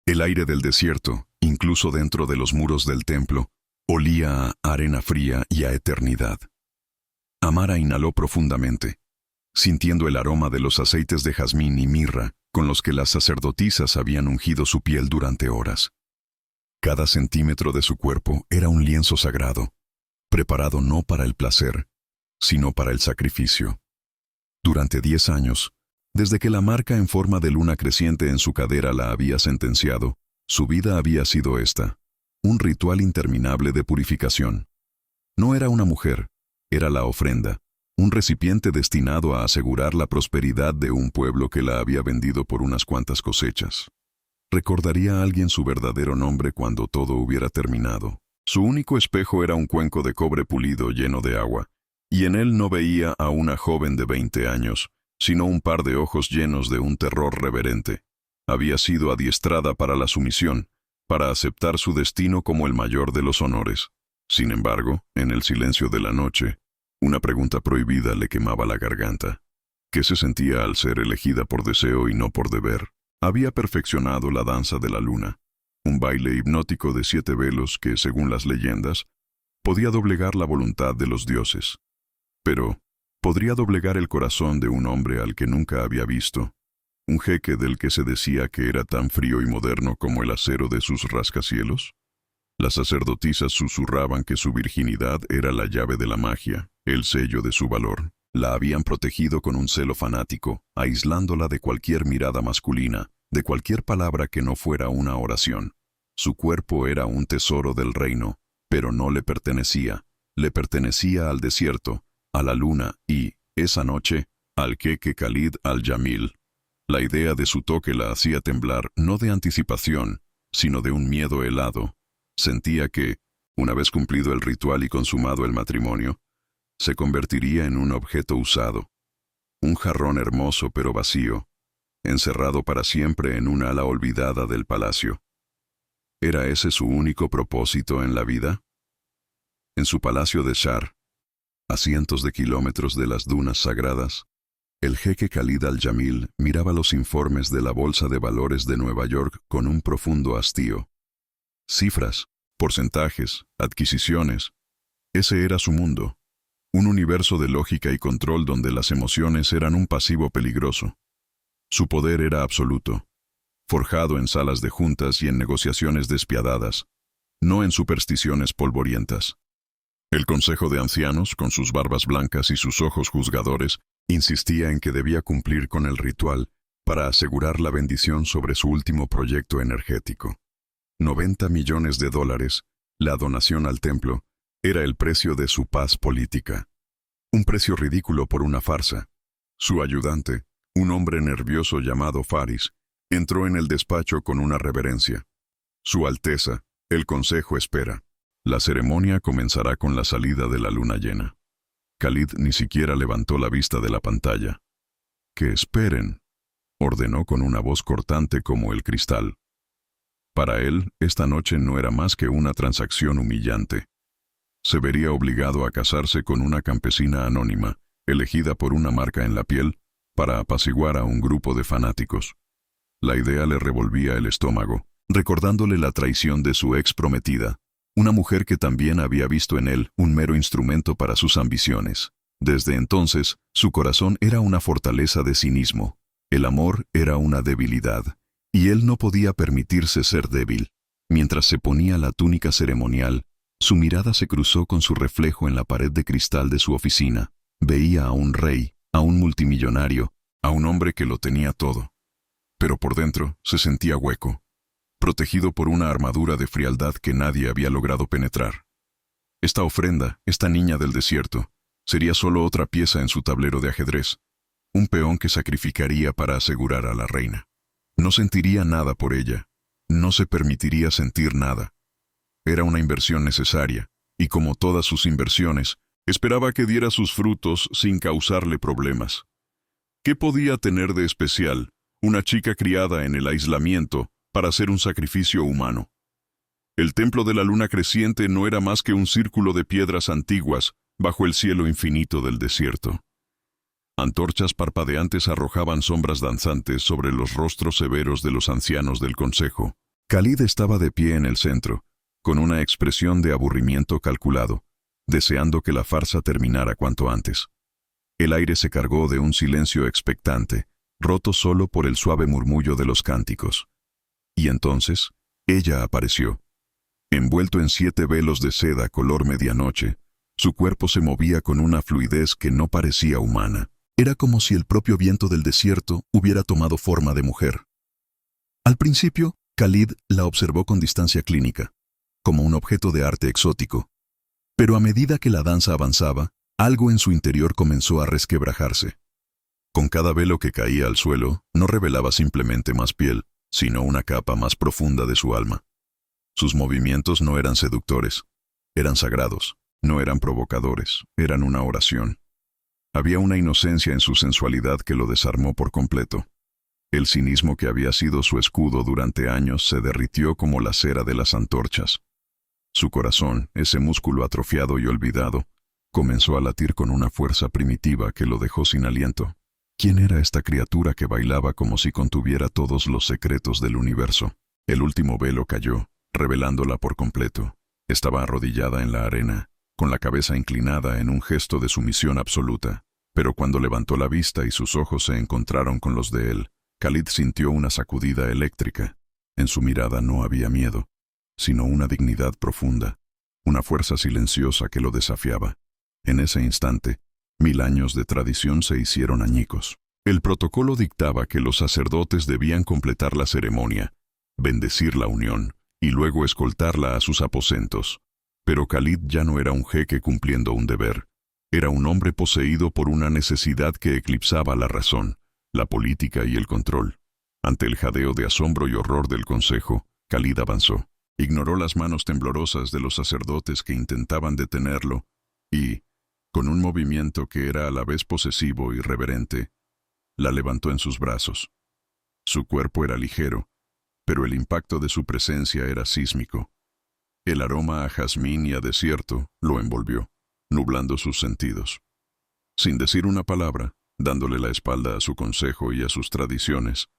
El aire del desierto, incluso dentro de los muros del templo, olía a arena fría y a eternidad. Amara inhaló profundamente, sintiendo el aroma de los aceites de jazmín y mirra con los que las sacerdotisas habían ungido su piel durante horas. Cada centímetro de su cuerpo era un lienzo sagrado, preparado no para el placer, sino para el sacrificio. Durante 10 años, desde que la marca en forma de luna creciente en su cadera la había sentenciado, su vida había sido esta, un ritual interminable de purificación. No era una mujer, era la ofrenda, un recipiente destinado a asegurar la prosperidad de un pueblo que la había vendido por unas cuantas cosechas. ¿Recordaría a alguien su verdadero nombre cuando todo hubiera terminado? Su único espejo era un cuenco de cobre pulido lleno de agua, y en él no veía a una joven de 20 años, sino un par de ojos llenos de un terror reverente. Había sido adiestrada para la sumisión, para aceptar su destino como el mayor de los honores. Sin embargo, en el silencio de la noche, una pregunta prohibida le quemaba la garganta. ¿Qué se sentía al ser elegida por deseo y no por deber? Había perfeccionado la danza de la luna, un baile hipnótico de 7 velos que, según las leyendas, podía doblegar la voluntad de los dioses. Pero, ¿podría doblegar el corazón de un hombre al que nunca había visto? ¿Un jeque del que se decía que era tan frío y moderno como el acero de sus rascacielos? Las sacerdotisas susurraban que su virginidad era la llave de la magia, el sello de su valor. La habían protegido con un celo fanático, aislándola de cualquier mirada masculina, de cualquier palabra que no fuera una oración. Su cuerpo era un tesoro del reino, pero no le pertenecía al desierto, a la luna y, esa noche, al jeque Khalid al-Jamil. La idea de su toque la hacía temblar no de anticipación, sino de un miedo helado. Sentía que, una vez cumplido el ritual y consumado el matrimonio, se convertiría en un objeto usado, un jarrón hermoso pero vacío, encerrado para siempre en un ala olvidada del palacio. ¿Era ese su único propósito en la vida? En su palacio de Shar, a cientos de kilómetros de las dunas sagradas, el jeque Khalid al-Jamil miraba los informes de la Bolsa de Valores de Nueva York con un profundo hastío. Cifras, porcentajes, adquisiciones. Ese era su mundo. Un universo de lógica y control donde las emociones eran un pasivo peligroso. Su poder era absoluto, forjado en salas de juntas y en negociaciones despiadadas, no en supersticiones polvorientas. El Consejo de Ancianos, con sus barbas blancas y sus ojos juzgadores, insistía en que debía cumplir con el ritual para asegurar la bendición sobre su último proyecto energético. $90 millones, la donación al templo, era el precio de su paz política. Un precio ridículo por una farsa. Su ayudante, un hombre nervioso llamado Faris, entró en el despacho con una reverencia. Su Alteza, el Consejo espera. La ceremonia comenzará con la salida de la luna llena. Khalid ni siquiera levantó la vista de la pantalla. «Que esperen», ordenó con una voz cortante como el cristal. Para él, esta noche no era más que una transacción humillante. Se vería obligado a casarse con una campesina anónima, elegida por una marca en la piel, para apaciguar a un grupo de fanáticos. La idea le revolvía el estómago, recordándole la traición de su ex prometida, una mujer que también había visto en él un mero instrumento para sus ambiciones. Desde entonces, su corazón era una fortaleza de cinismo, el amor era una debilidad, y él no podía permitirse ser débil. Mientras se ponía la túnica ceremonial, su mirada se cruzó con su reflejo en la pared de cristal de su oficina. Veía a un rey, a un multimillonario, a un hombre que lo tenía todo. Pero por dentro se sentía hueco, protegido por una armadura de frialdad que nadie había logrado penetrar. Esta ofrenda, esta niña del desierto, sería solo otra pieza en su tablero de ajedrez, un peón que sacrificaría para asegurar a la reina. No sentiría nada por ella, no se permitiría sentir nada. Era una inversión necesaria, y como todas sus inversiones, esperaba que diera sus frutos sin causarle problemas. ¿Qué podía tener de especial una chica criada en el aislamiento para hacer un sacrificio humano? El templo de la luna creciente no era más que un círculo de piedras antiguas bajo el cielo infinito del desierto. Antorchas parpadeantes arrojaban sombras danzantes sobre los rostros severos de los ancianos del consejo. Khalid estaba de pie en el centro, con una expresión de aburrimiento calculado, deseando que la farsa terminara cuanto antes. El aire se cargó de un silencio expectante, roto solo por el suave murmullo de los cánticos. Y entonces, ella apareció. Envuelto en 7 velos de seda color medianoche, su cuerpo se movía con una fluidez que no parecía humana. Era como si el propio viento del desierto hubiera tomado forma de mujer. Al principio, Khalid la observó con distancia clínica, como un objeto de arte exótico. Pero a medida que la danza avanzaba, algo en su interior comenzó a resquebrajarse. Con cada velo que caía al suelo, no revelaba simplemente más piel, sino una capa más profunda de su alma. Sus movimientos no eran seductores, eran sagrados, no eran provocadores, eran una oración. Había una inocencia en su sensualidad que lo desarmó por completo. El cinismo que había sido su escudo durante años se derritió como la cera de las antorchas. Su corazón, ese músculo atrofiado y olvidado, comenzó a latir con una fuerza primitiva que lo dejó sin aliento. ¿Quién era esta criatura que bailaba como si contuviera todos los secretos del universo? El último velo cayó, revelándola por completo. Estaba arrodillada en la arena, con la cabeza inclinada en un gesto de sumisión absoluta. Pero cuando levantó la vista y sus ojos se encontraron con los de él, Khalid sintió una sacudida eléctrica. En su mirada no había miedo, sino una dignidad profunda, una fuerza silenciosa que lo desafiaba. En ese instante, 1000 años de tradición se hicieron añicos. El protocolo dictaba que los sacerdotes debían completar la ceremonia, bendecir la unión y luego escoltarla a sus aposentos. Pero Khalid ya no era un jeque cumpliendo un deber. Era un hombre poseído por una necesidad que eclipsaba la razón, la política y el control. Ante el jadeo de asombro y horror del consejo, Khalid avanzó. Ignoró las manos temblorosas de los sacerdotes que intentaban detenerlo y, con un movimiento que era a la vez posesivo y reverente, la levantó en sus brazos. Su cuerpo era ligero, pero el impacto de su presencia era sísmico. El aroma a jazmín y a desierto lo envolvió, nublando sus sentidos. Sin decir una palabra, dándole la espalda a su consejo y a sus tradiciones,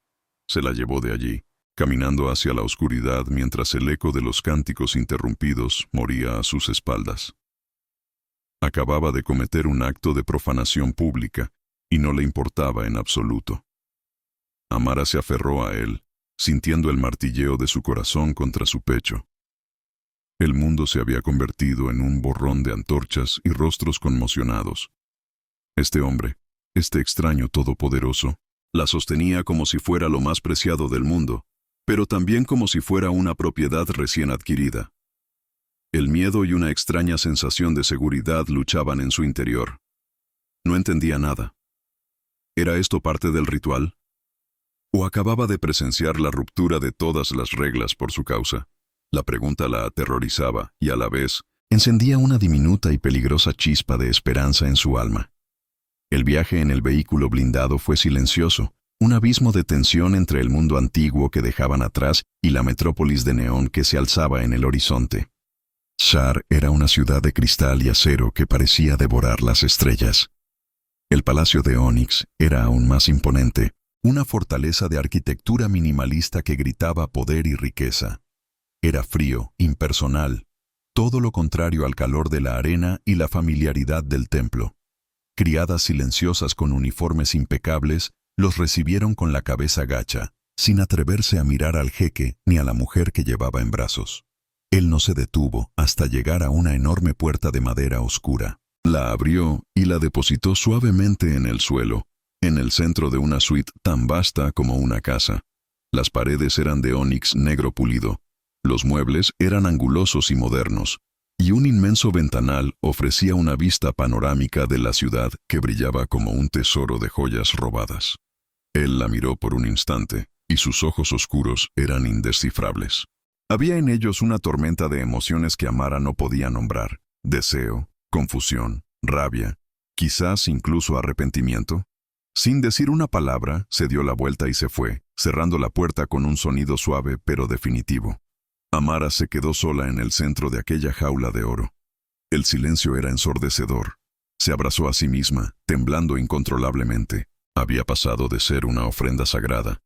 se la llevó de allí, caminando hacia la oscuridad mientras el eco de los cánticos interrumpidos moría a sus espaldas. Acababa de cometer un acto de profanación pública y no le importaba en absoluto. Amara se aferró a él, sintiendo el martilleo de su corazón contra su pecho. El mundo se había convertido en un borrón de antorchas y rostros conmocionados. Este hombre, este extraño todopoderoso, la sostenía como si fuera lo más preciado del mundo, pero también como si fuera una propiedad recién adquirida. El miedo y una extraña sensación de seguridad luchaban en su interior. No entendía nada. ¿Era esto parte del ritual? ¿O acababa de presenciar la ruptura de todas las reglas por su causa? La pregunta la aterrorizaba y a la vez encendía una diminuta y peligrosa chispa de esperanza en su alma. El viaje en el vehículo blindado fue silencioso, un abismo de tensión entre el mundo antiguo que dejaban atrás y la metrópolis de neón que se alzaba en el horizonte. Shar era una ciudad de cristal y acero que parecía devorar las estrellas. El palacio de Ónix era aún más imponente, una fortaleza de arquitectura minimalista que gritaba poder y riqueza. Era frío, impersonal, todo lo contrario al calor de la arena y la familiaridad del templo. Criadas silenciosas con uniformes impecables, los recibieron con la cabeza gacha, sin atreverse a mirar al jeque ni a la mujer que llevaba en brazos. Él no se detuvo hasta llegar a una enorme puerta de madera oscura. La abrió y la depositó suavemente en el suelo, en el centro de una suite tan vasta como una casa. Las paredes eran de ónix negro pulido, los muebles eran angulosos y modernos, y un inmenso ventanal ofrecía una vista panorámica de la ciudad que brillaba como un tesoro de joyas robadas. Él la miró por un instante, y sus ojos oscuros eran indescifrables. Había en ellos una tormenta de emociones que Amara no podía nombrar: deseo, confusión, rabia, quizás incluso arrepentimiento. Sin decir una palabra, se dio la vuelta y se fue, cerrando la puerta con un sonido suave pero definitivo. Amara se quedó sola en el centro de aquella jaula de oro. El silencio era ensordecedor. Se abrazó a sí misma, temblando incontrolablemente. Había pasado de ser una ofrenda sagrada,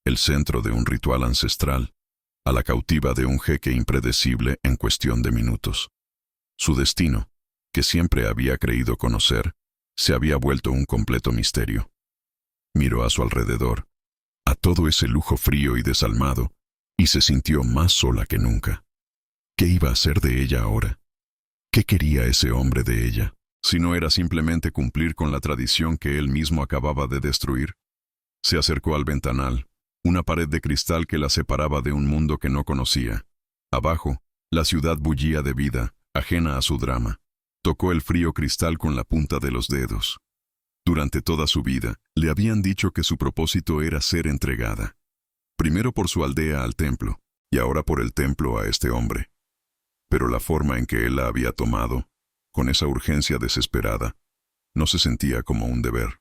el centro de un ritual ancestral, a la cautiva de un jeque impredecible en cuestión de minutos. Su destino, que siempre había creído conocer, se había vuelto un completo misterio. Miró a su alrededor, a todo ese lujo frío y desalmado, y se sintió más sola que nunca. ¿Qué iba a hacer de ella ahora? ¿Qué quería ese hombre de ella, si no era simplemente cumplir con la tradición que él mismo acababa de destruir? Se acercó al ventanal, una pared de cristal que la separaba de un mundo que no conocía. Abajo, la ciudad bullía de vida, ajena a su drama. Tocó el frío cristal con la punta de los dedos. Durante toda su vida, le habían dicho que su propósito era ser entregada. Primero por su aldea al templo, y ahora por el templo a este hombre. Pero la forma en que él la había tomado, con esa urgencia desesperada, no se sentía como un deber.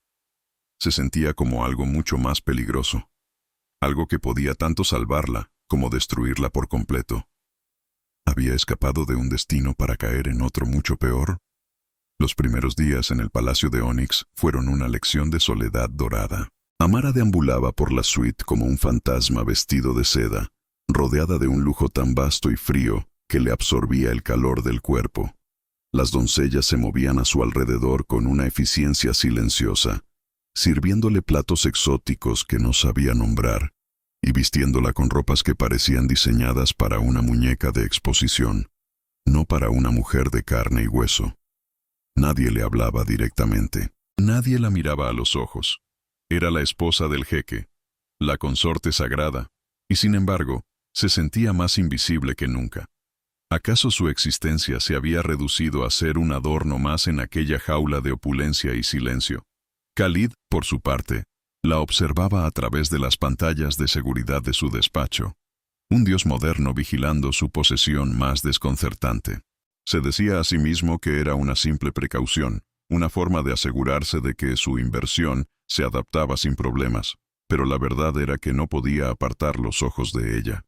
Se sentía como algo mucho más peligroso. Algo que podía tanto salvarla como destruirla por completo. ¿Había escapado de un destino para caer en otro mucho peor? Los primeros días en el Palacio de Onyx fueron una lección de soledad dorada. Amara deambulaba por la suite como un fantasma vestido de seda, rodeada de un lujo tan vasto y frío que le absorbía el calor del cuerpo. Las doncellas se movían a su alrededor con una eficiencia silenciosa, sirviéndole platos exóticos que no sabía nombrar, y vistiéndola con ropas que parecían diseñadas para una muñeca de exposición, no para una mujer de carne y hueso. Nadie le hablaba directamente. Nadie la miraba a los ojos. Era la esposa del jeque, la consorte sagrada, y sin embargo, se sentía más invisible que nunca. ¿Acaso su existencia se había reducido a ser un adorno más en aquella jaula de opulencia y silencio? Khalid, por su parte, la observaba a través de las pantallas de seguridad de su despacho, un dios moderno vigilando su posesión más desconcertante. Se decía a sí mismo que era una simple precaución, una forma de asegurarse de que su inversión se adaptaba sin problemas, pero la verdad era que no podía apartar los ojos de ella.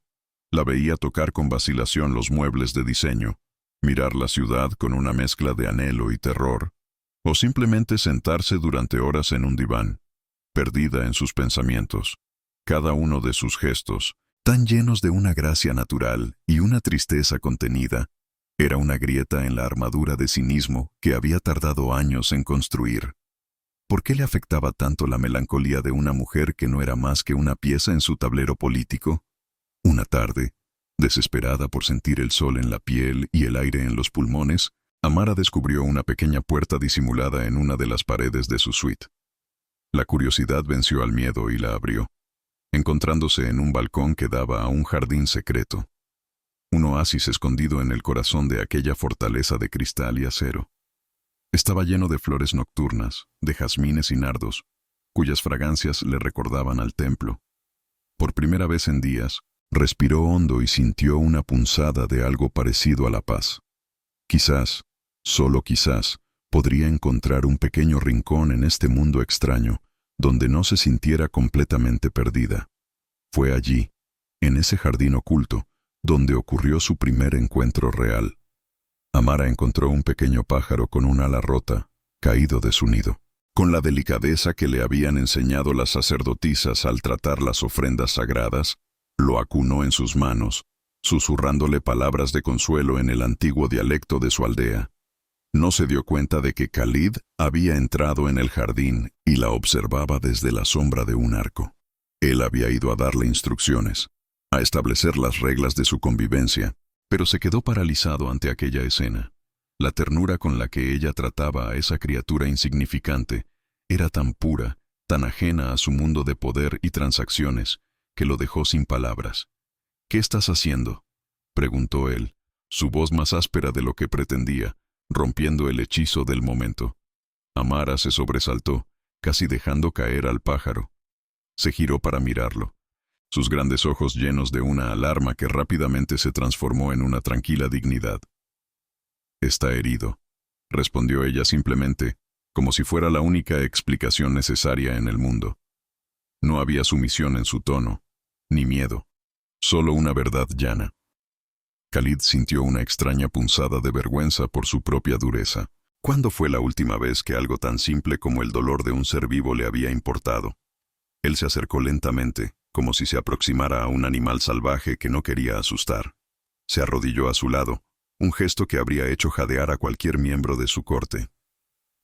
La veía tocar con vacilación los muebles de diseño, mirar la ciudad con una mezcla de anhelo y terror, o simplemente sentarse durante horas en un diván, perdida en sus pensamientos. Cada uno de sus gestos, tan llenos de una gracia natural y una tristeza contenida, era una grieta en la armadura de cinismo que había tardado años en construir. ¿Por qué le afectaba tanto la melancolía de una mujer que no era más que una pieza en su tablero político? Una tarde, desesperada por sentir el sol en la piel y el aire en los pulmones, Amara descubrió una pequeña puerta disimulada en una de las paredes de su suite. La curiosidad venció al miedo y la abrió, encontrándose en un balcón que daba a un jardín secreto. Un oasis escondido en el corazón de aquella fortaleza de cristal y acero. Estaba lleno de flores nocturnas, de jazmines y nardos, cuyas fragancias le recordaban al templo. Por primera vez en días, respiró hondo y sintió una punzada de algo parecido a la paz. Quizás, solo quizás, podría encontrar un pequeño rincón en este mundo extraño, donde no se sintiera completamente perdida. Fue allí, en ese jardín oculto, donde ocurrió su primer encuentro real. Amara encontró un pequeño pájaro con un ala rota, caído de su nido. Con la delicadeza que le habían enseñado las sacerdotisas al tratar las ofrendas sagradas, lo acunó en sus manos, susurrándole palabras de consuelo en el antiguo dialecto de su aldea. No se dio cuenta de que Khalid había entrado en el jardín y la observaba desde la sombra de un arco. Él había ido a darle instrucciones, a establecer las reglas de su convivencia, pero se quedó paralizado ante aquella escena. La ternura con la que ella trataba a esa criatura insignificante era tan pura, tan ajena a su mundo de poder y transacciones, que lo dejó sin palabras. «¿Qué estás haciendo?», preguntó él, su voz más áspera de lo que pretendía, rompiendo el hechizo del momento. Amara se sobresaltó, casi dejando caer al pájaro. Se giró para mirarlo, sus grandes ojos llenos de una alarma que rápidamente se transformó en una tranquila dignidad. «Está herido», respondió ella simplemente, como si fuera la única explicación necesaria en el mundo. No había sumisión en su tono, ni miedo, solo una verdad llana. Khalid sintió una extraña punzada de vergüenza por su propia dureza. ¿Cuándo fue la última vez que algo tan simple como el dolor de un ser vivo le había importado? Él se acercó lentamente, como si se aproximara a un animal salvaje que no quería asustar. Se arrodilló a su lado, un gesto que habría hecho jadear a cualquier miembro de su corte.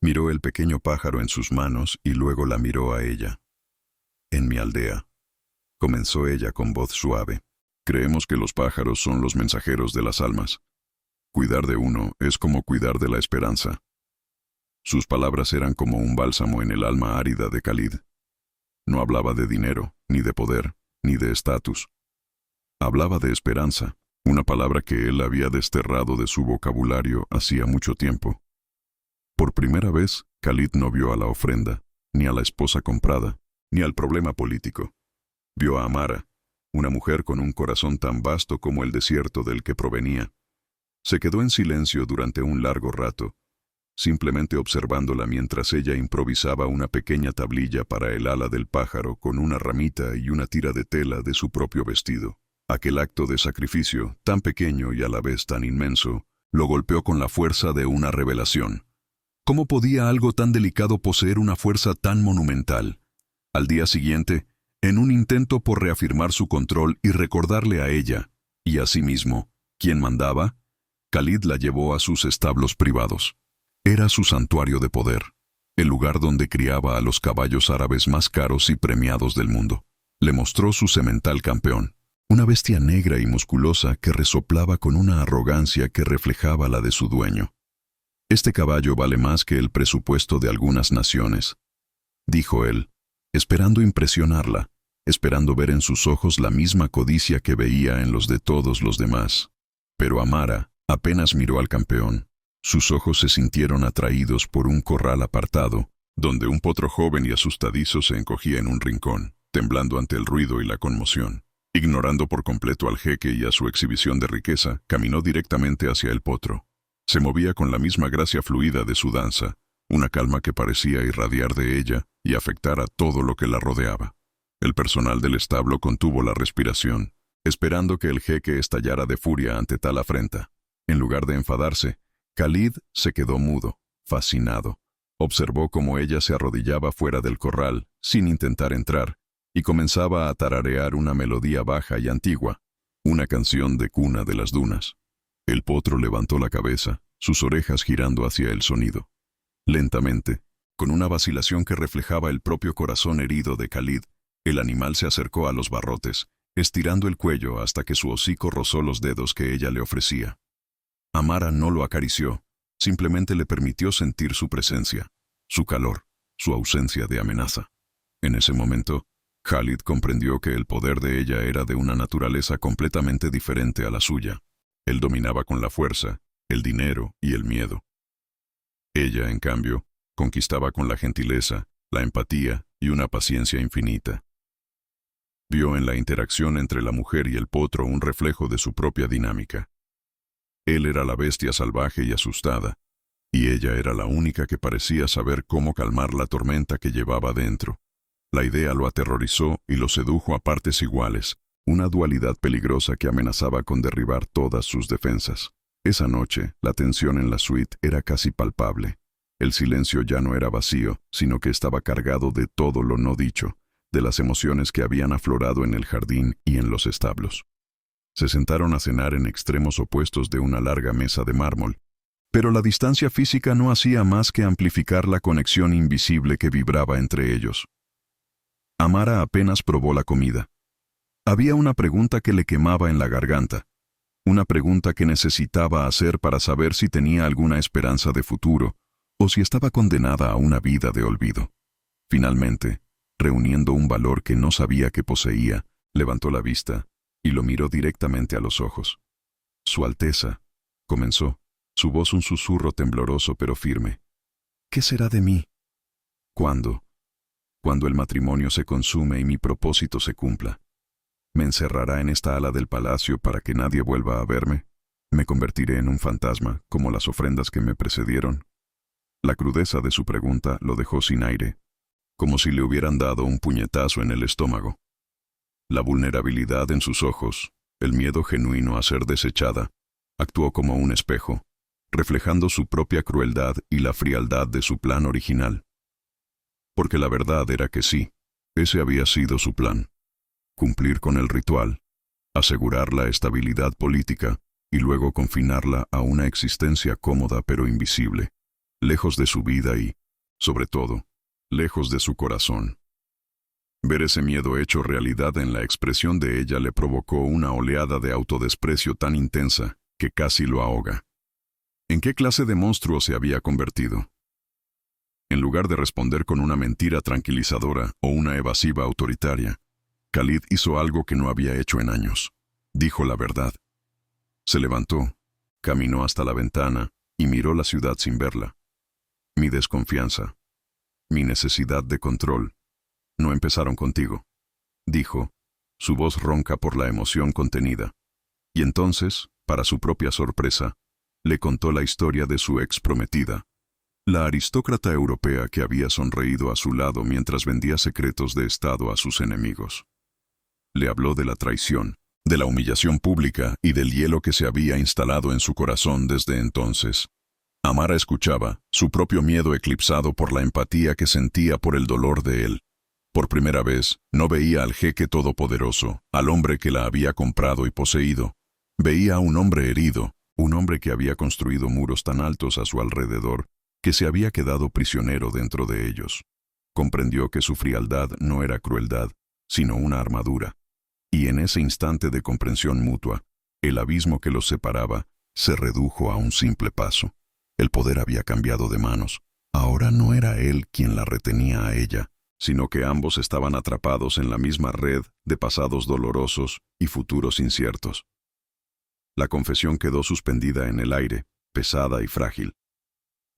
Miró el pequeño pájaro en sus manos y luego la miró a ella. «En mi aldea», comenzó ella con voz suave, «creemos que los pájaros son los mensajeros de las almas. Cuidar de uno es como cuidar de la esperanza». Sus palabras eran como un bálsamo en el alma árida de Khalid. No hablaba de dinero, ni de poder, ni de estatus. Hablaba de esperanza, una palabra que él había desterrado de su vocabulario hacía mucho tiempo. Por primera vez, Khalid no vio a la ofrenda, ni a la esposa comprada, ni al problema político. Vio a Amara, una mujer con un corazón tan vasto como el desierto del que provenía. Se quedó en silencio durante un largo rato, simplemente observándola mientras ella improvisaba una pequeña tablilla para el ala del pájaro con una ramita y una tira de tela de su propio vestido. Aquel acto de sacrificio, tan pequeño y a la vez tan inmenso, lo golpeó con la fuerza de una revelación. ¿Cómo podía algo tan delicado poseer una fuerza tan monumental? Al día siguiente, en un intento por reafirmar su control y recordarle a ella, y a sí mismo, quién mandaba, Khalid la llevó a sus establos privados. Era su santuario de poder, el lugar donde criaba a los caballos árabes más caros y premiados del mundo. Le mostró su semental campeón, una bestia negra y musculosa que resoplaba con una arrogancia que reflejaba la de su dueño. «Este caballo vale más que el presupuesto de algunas naciones», dijo él, esperando impresionarla, esperando ver en sus ojos la misma codicia que veía en los de todos los demás. Pero Amara apenas miró al campeón. Sus ojos se sintieron atraídos por un corral apartado, donde un potro joven y asustadizo se encogía en un rincón, temblando ante el ruido y la conmoción. Ignorando por completo al jeque y a su exhibición de riqueza, caminó directamente hacia el potro. Se movía con la misma gracia fluida de su danza, una calma que parecía irradiar de ella y afectar a todo lo que la rodeaba. El personal del establo contuvo la respiración, esperando que el jeque estallara de furia ante tal afrenta. En lugar de enfadarse, Khalid se quedó mudo, fascinado. Observó cómo ella se arrodillaba fuera del corral, sin intentar entrar, y comenzaba a tararear una melodía baja y antigua, una canción de cuna de las dunas. El potro levantó la cabeza, sus orejas girando hacia el sonido. Lentamente, con una vacilación que reflejaba el propio corazón herido de Khalid, el animal se acercó a los barrotes, estirando el cuello hasta que su hocico rozó los dedos que ella le ofrecía. Amara no lo acarició, simplemente le permitió sentir su presencia, su calor, su ausencia de amenaza. En ese momento, Khalid comprendió que el poder de ella era de una naturaleza completamente diferente a la suya. Él dominaba con la fuerza, el dinero y el miedo. Ella, en cambio, conquistaba con la gentileza, la empatía y una paciencia infinita. Vio en la interacción entre la mujer y el potro un reflejo de su propia dinámica. Él era la bestia salvaje y asustada, y ella era la única que parecía saber cómo calmar la tormenta que llevaba dentro. La idea lo aterrorizó y lo sedujo a partes iguales, una dualidad peligrosa que amenazaba con derribar todas sus defensas. Esa noche, la tensión en la suite era casi palpable. El silencio ya no era vacío, sino que estaba cargado de todo lo no dicho, de las emociones que habían aflorado en el jardín y en los establos. Se sentaron a cenar en extremos opuestos de una larga mesa de mármol, pero la distancia física no hacía más que amplificar la conexión invisible que vibraba entre ellos. Amara apenas probó la comida. Había una pregunta que le quemaba en la garganta, una pregunta que necesitaba hacer para saber si tenía alguna esperanza de futuro o si estaba condenada a una vida de olvido. Finalmente, reuniendo un valor que no sabía que poseía, levantó la vista y lo miró directamente a los ojos. «Su Alteza», comenzó, su voz un susurro tembloroso pero firme. «¿Qué será de mí? ¿Cuándo? Cuando el matrimonio se consume y mi propósito se cumpla. ¿Me encerrará en esta ala del palacio para que nadie vuelva a verme? ¿Me convertiré en un fantasma, como las ofrendas que me precedieron?» La crudeza de su pregunta lo dejó sin aire, como si le hubieran dado un puñetazo en el estómago. La vulnerabilidad en sus ojos, el miedo genuino a ser desechada, actuó como un espejo, reflejando su propia crueldad y la frialdad de su plan original. Porque la verdad era que sí, ese había sido su plan. cumplir con el ritual, asegurar la estabilidad política y luego confinarla a una existencia cómoda pero invisible, lejos de su vida y, sobre todo, lejos de su corazón. Ver ese miedo hecho realidad en la expresión de ella le provocó una oleada de autodesprecio tan intensa que casi lo ahoga. ¿En qué clase de monstruo se había convertido? En lugar de responder con una mentira tranquilizadora o una evasiva autoritaria, Khalid hizo algo que no había hecho en años. Dijo la verdad. Se levantó, caminó hasta la ventana y miró la ciudad sin verla. Mi desconfianza, mi necesidad de control, no empezaron contigo, dijo, su voz ronca por la emoción contenida. Y entonces, para su propia sorpresa, le contó la historia de su ex prometida, la aristócrata europea que había sonreído a su lado mientras vendía secretos de Estado a sus enemigos. Le habló de la traición, de la humillación pública y del hielo que se había instalado en su corazón desde entonces. Amara escuchaba, su propio miedo eclipsado por la empatía que sentía por el dolor de él. Por primera vez, no veía al jeque todopoderoso, al hombre que la había comprado y poseído. Veía a un hombre herido, un hombre que había construido muros tan altos a su alrededor, que se había quedado prisionero dentro de ellos. Comprendió que su frialdad no era crueldad, sino una armadura. Y en ese instante de comprensión mutua, el abismo que los separaba se redujo a un simple paso. El poder había cambiado de manos. Ahora no era él quien la retenía a ella, sino que ambos estaban atrapados en la misma red de pasados dolorosos y futuros inciertos. La confesión quedó suspendida en el aire, pesada y frágil.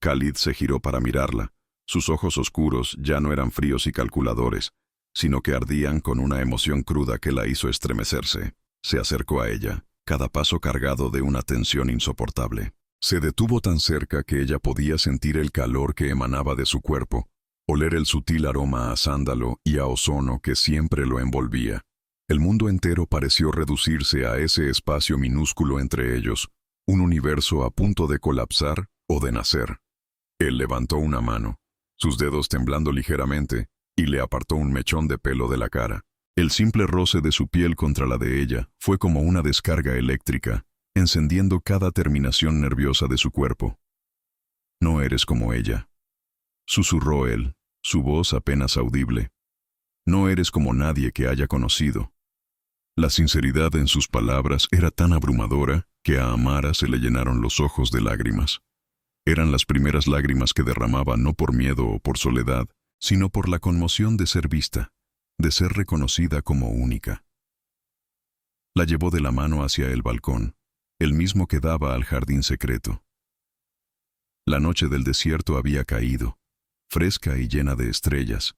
Khalid se giró para mirarla. Sus ojos oscuros ya no eran fríos y calculadores, sino que ardían con una emoción cruda que la hizo estremecerse. Se acercó a ella, cada paso cargado de una tensión insoportable. Se detuvo tan cerca que ella podía sentir el calor que emanaba de su cuerpo, oler el sutil aroma a sándalo y a ozono que siempre lo envolvía. El mundo entero pareció reducirse a ese espacio minúsculo entre ellos, un universo a punto de colapsar o de nacer. Él levantó una mano, sus dedos temblando ligeramente, y le apartó un mechón de pelo de la cara. El simple roce de su piel contra la de ella fue como una descarga eléctrica, encendiendo cada terminación nerviosa de su cuerpo. «No eres como ella», susurró él, su voz apenas audible. «No eres como nadie que haya conocido». La sinceridad en sus palabras era tan abrumadora que a Amara se le llenaron los ojos de lágrimas. Eran las primeras lágrimas que derramaba no por miedo o por soledad, sino por la conmoción de ser vista, de ser reconocida como única. La llevó de la mano hacia el balcón, el mismo que daba al jardín secreto. La noche del desierto había caído, fresca y llena de estrellas,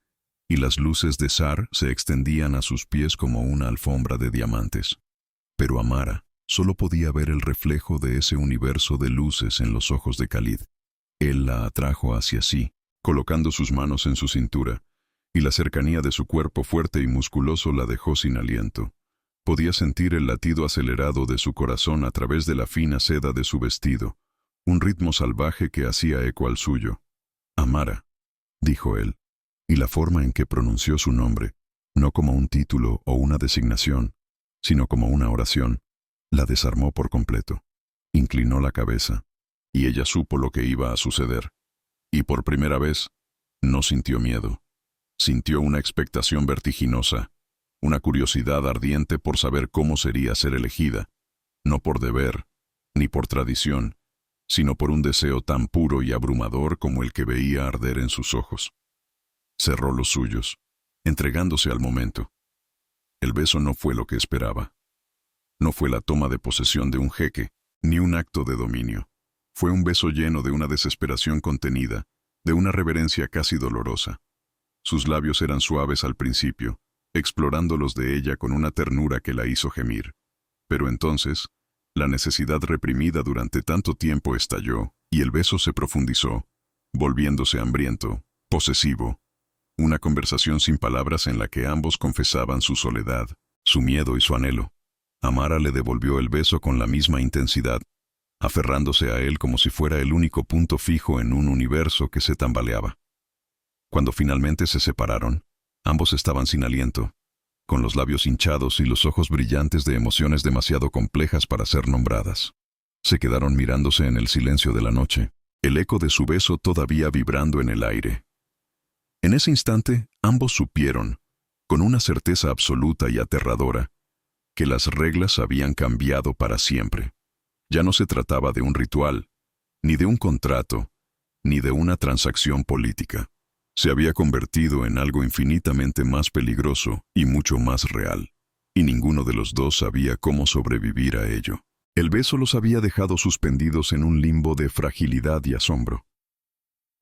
y las luces de Sar se extendían a sus pies como una alfombra de diamantes. Pero Amara solo podía ver el reflejo de ese universo de luces en los ojos de Khalid. Él la atrajo hacia sí, colocando sus manos en su cintura, y la cercanía de su cuerpo fuerte y musculoso la dejó sin aliento. Podía sentir el latido acelerado de su corazón a través de la fina seda de su vestido, un ritmo salvaje que hacía eco al suyo. «Amara», dijo él, y la forma en que pronunció su nombre, no como un título o una designación, sino como una oración, la desarmó por completo. Inclinó la cabeza, y ella supo lo que iba a suceder. Y por primera vez, no sintió miedo. Sintió una expectación vertiginosa, una curiosidad ardiente por saber cómo sería ser elegida, no por deber, ni por tradición, sino por un deseo tan puro y abrumador como el que veía arder en sus ojos. Cerró los suyos, entregándose al momento. El beso no fue lo que esperaba. No fue la toma de posesión de un jeque, ni un acto de dominio. Fue un beso lleno de una desesperación contenida, de una reverencia casi dolorosa. Sus labios eran suaves al principio, explorando los de ella con una ternura que la hizo gemir. Pero entonces, la necesidad reprimida durante tanto tiempo estalló, y el beso se profundizó, volviéndose hambriento, posesivo. Una conversación sin palabras en la que ambos confesaban su soledad, su miedo y su anhelo. Amara le devolvió el beso con la misma intensidad, aferrándose a él como si fuera el único punto fijo en un universo que se tambaleaba. Cuando finalmente se separaron, ambos estaban sin aliento. con los labios hinchados y los ojos brillantes de emociones demasiado complejas para ser nombradas. Se quedaron mirándose en el silencio de la noche, el eco de su beso todavía vibrando en el aire. En ese instante, ambos supieron, con una certeza absoluta y aterradora, que las reglas habían cambiado para siempre. Ya no se trataba de un ritual, ni de un contrato, ni de una transacción política. Se había convertido en algo infinitamente más peligroso y mucho más real, y ninguno de los dos sabía cómo sobrevivir a ello. El beso los había dejado suspendidos en un limbo de fragilidad y asombro.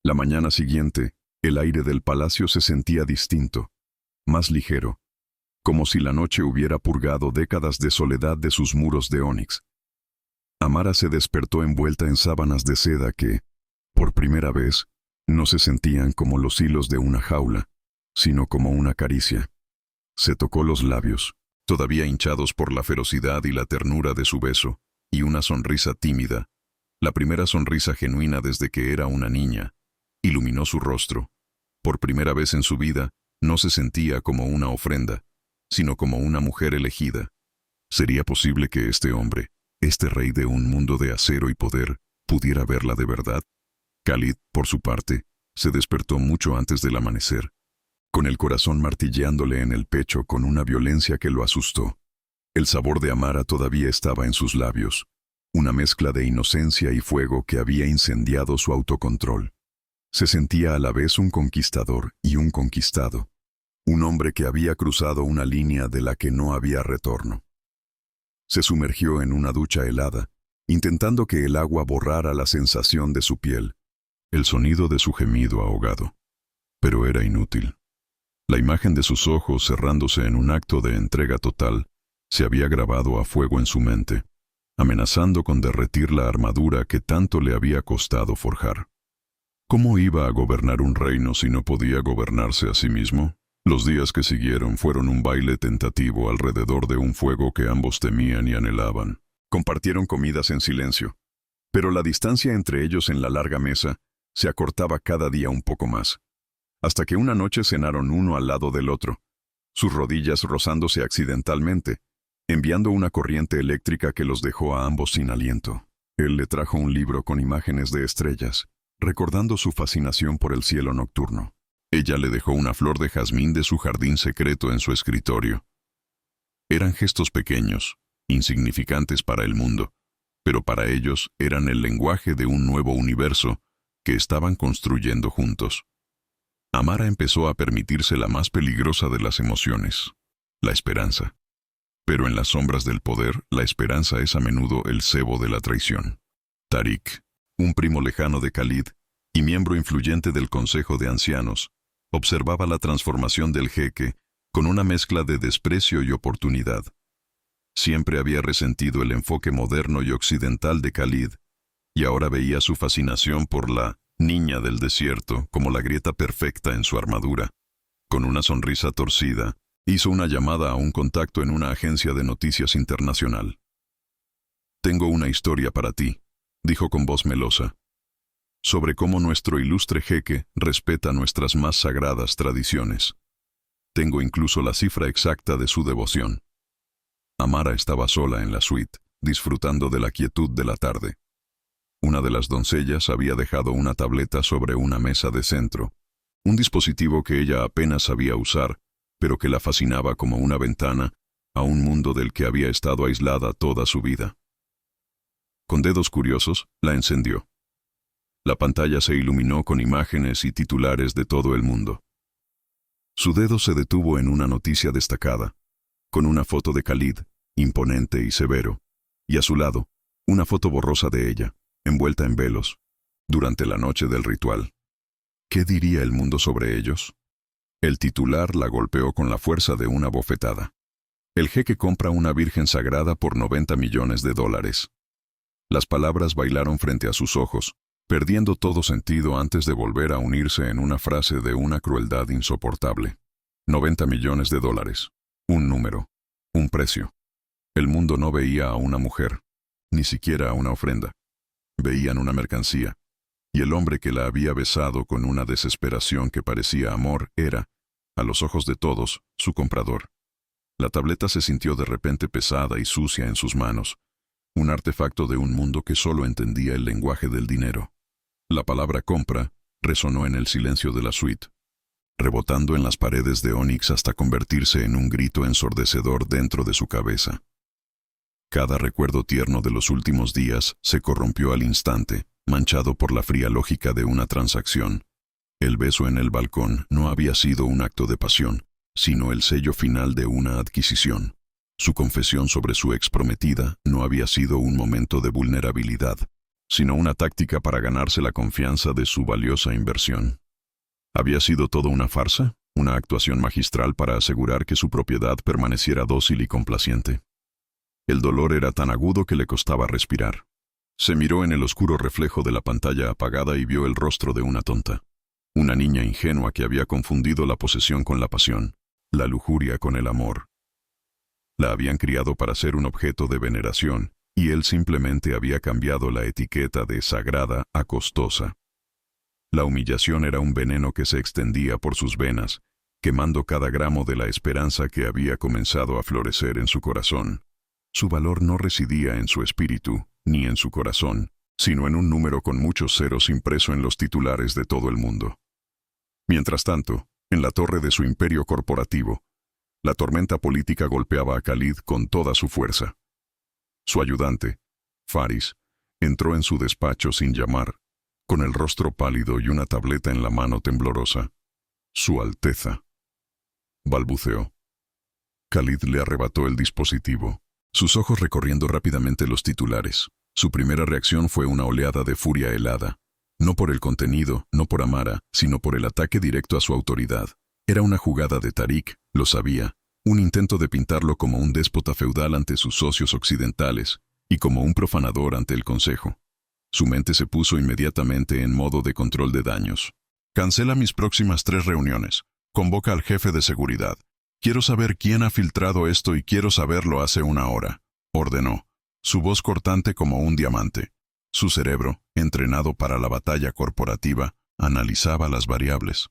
La mañana siguiente, el aire del palacio se sentía distinto, más ligero, como si la noche hubiera purgado décadas de soledad de sus muros de ónix. Amara se despertó envuelta en sábanas de seda que, por primera vez, no se sentían como los hilos de una jaula, sino como una caricia. Se tocó los labios, todavía hinchados por la ferocidad y la ternura de su beso, y una sonrisa tímida, la primera sonrisa genuina desde que era una niña, iluminó su rostro. Por primera vez en su vida, no se sentía como una ofrenda, sino como una mujer elegida. ¿Sería posible que este hombre, este rey de un mundo de acero y poder, pudiera verla de verdad? Khalid, por su parte, se despertó mucho antes del amanecer, con el corazón martilleándole en el pecho con una violencia que lo asustó. El sabor de Amara todavía estaba en sus labios, una mezcla de inocencia y fuego que había incendiado su autocontrol. Se sentía a la vez un conquistador y un conquistado, un hombre que había cruzado una línea de la que no había retorno. Se sumergió en una ducha helada, intentando que el agua borrara la sensación de su piel, el sonido de su gemido ahogado. Pero era inútil. La imagen de sus ojos cerrándose en un acto de entrega total se había grabado a fuego en su mente, amenazando con derretir la armadura que tanto le había costado forjar. ¿Cómo iba a gobernar un reino si no podía gobernarse a sí mismo? Los días que siguieron fueron un baile tentativo alrededor de un fuego que ambos temían y anhelaban. Compartieron comidas en silencio, pero la distancia entre ellos en la larga mesa se acortaba cada día un poco más, hasta que una noche cenaron uno al lado del otro, sus rodillas rozándose accidentalmente, enviando una corriente eléctrica que los dejó a ambos sin aliento. Él le trajo un libro con imágenes de estrellas, recordando su fascinación por el cielo nocturno. Ella le dejó una flor de jazmín de su jardín secreto en su escritorio. Eran gestos pequeños, insignificantes para el mundo, pero para ellos eran el lenguaje de un nuevo universo que estaban construyendo juntos. Amara empezó a permitirse la más peligrosa de las emociones, la esperanza. Pero en las sombras del poder, la esperanza es a menudo el cebo de la traición. Tariq, un primo lejano de Khalid y miembro influyente del Consejo de Ancianos, observaba la transformación del jeque con una mezcla de desprecio y oportunidad. Siempre había resentido el enfoque moderno y occidental de Khalid, y ahora veía su fascinación por la niña del desierto como la grieta perfecta en su armadura. Con una sonrisa torcida, hizo una llamada a un contacto en una agencia de noticias internacional. «Tengo una historia para ti», dijo con voz melosa, «sobre cómo nuestro ilustre jeque respeta nuestras más sagradas tradiciones. Tengo incluso la cifra exacta de su devoción». Amara estaba sola en la suite, disfrutando de la quietud de la tarde. Una de las doncellas había dejado una tableta sobre una mesa de centro, un dispositivo que ella apenas sabía usar, pero que la fascinaba como una ventana a un mundo del que había estado aislada toda su vida. Con dedos curiosos, la encendió. La pantalla se iluminó con imágenes y titulares de todo el mundo. Su dedo se detuvo en una noticia destacada, con una foto de Khalid, imponente y severo, y a su lado, una foto borrosa de ella, envuelta en velos, durante la noche del ritual. ¿Qué diría el mundo sobre ellos? El titular la golpeó con la fuerza de una bofetada. El jeque compra una virgen sagrada por $90 millones. Las palabras bailaron frente a sus ojos, perdiendo todo sentido antes de volver a unirse en una frase de una crueldad insoportable. $90 millones. Un número. Un precio. El mundo no veía a una mujer, ni siquiera a una ofrenda. Veían una mercancía. Y el hombre que la había besado con una desesperación que parecía amor era, a los ojos de todos, su comprador. La tableta se sintió de repente pesada y sucia en sus manos, un artefacto de un mundo que solo entendía el lenguaje del dinero. La palabra compra resonó en el silencio de la suite, rebotando en las paredes de ónix hasta convertirse en un grito ensordecedor dentro de su cabeza. Cada recuerdo tierno de los últimos días se corrompió al instante, manchado por la fría lógica de una transacción. El beso en el balcón no había sido un acto de pasión, sino el sello final de una adquisición. Su confesión sobre su ex prometida no había sido un momento de vulnerabilidad, sino una táctica para ganarse la confianza de su valiosa inversión. ¿Había sido todo una farsa? ¿Una actuación magistral para asegurar que su propiedad permaneciera dócil y complaciente? El dolor era tan agudo que le costaba respirar. Se miró en el oscuro reflejo de la pantalla apagada y vio el rostro de una tonta. Una niña ingenua que había confundido la posesión con la pasión, la lujuria con el amor. La habían criado para ser un objeto de veneración, y él simplemente había cambiado la etiqueta de sagrada a costosa. La humillación era un veneno que se extendía por sus venas, quemando cada gramo de la esperanza que había comenzado a florecer en su corazón. Su valor no residía en su espíritu, ni en su corazón, sino en un número con muchos ceros impreso en los titulares de todo el mundo. Mientras tanto, en la torre de su imperio corporativo, la tormenta política golpeaba a Khalid con toda su fuerza. Su ayudante, Faris, entró en su despacho sin llamar, con el rostro pálido y una tableta en la mano temblorosa. «Su Alteza», balbuceó. Khalid le arrebató el dispositivo, sus ojos recorriendo rápidamente los titulares. Su primera reacción fue una oleada de furia helada. No por el contenido, no por Amara, sino por el ataque directo a su autoridad. Era una jugada de Tariq, lo sabía, un intento de pintarlo como un déspota feudal ante sus socios occidentales, y como un profanador ante el Consejo. Su mente se puso inmediatamente en modo de control de daños. «Cancela mis próximas 3 reuniones. Convoca al jefe de seguridad. Quiero saber quién ha filtrado esto y quiero saberlo hace 1 hora», ordenó, su voz cortante como un diamante. Su cerebro, entrenado para la batalla corporativa, analizaba las variables.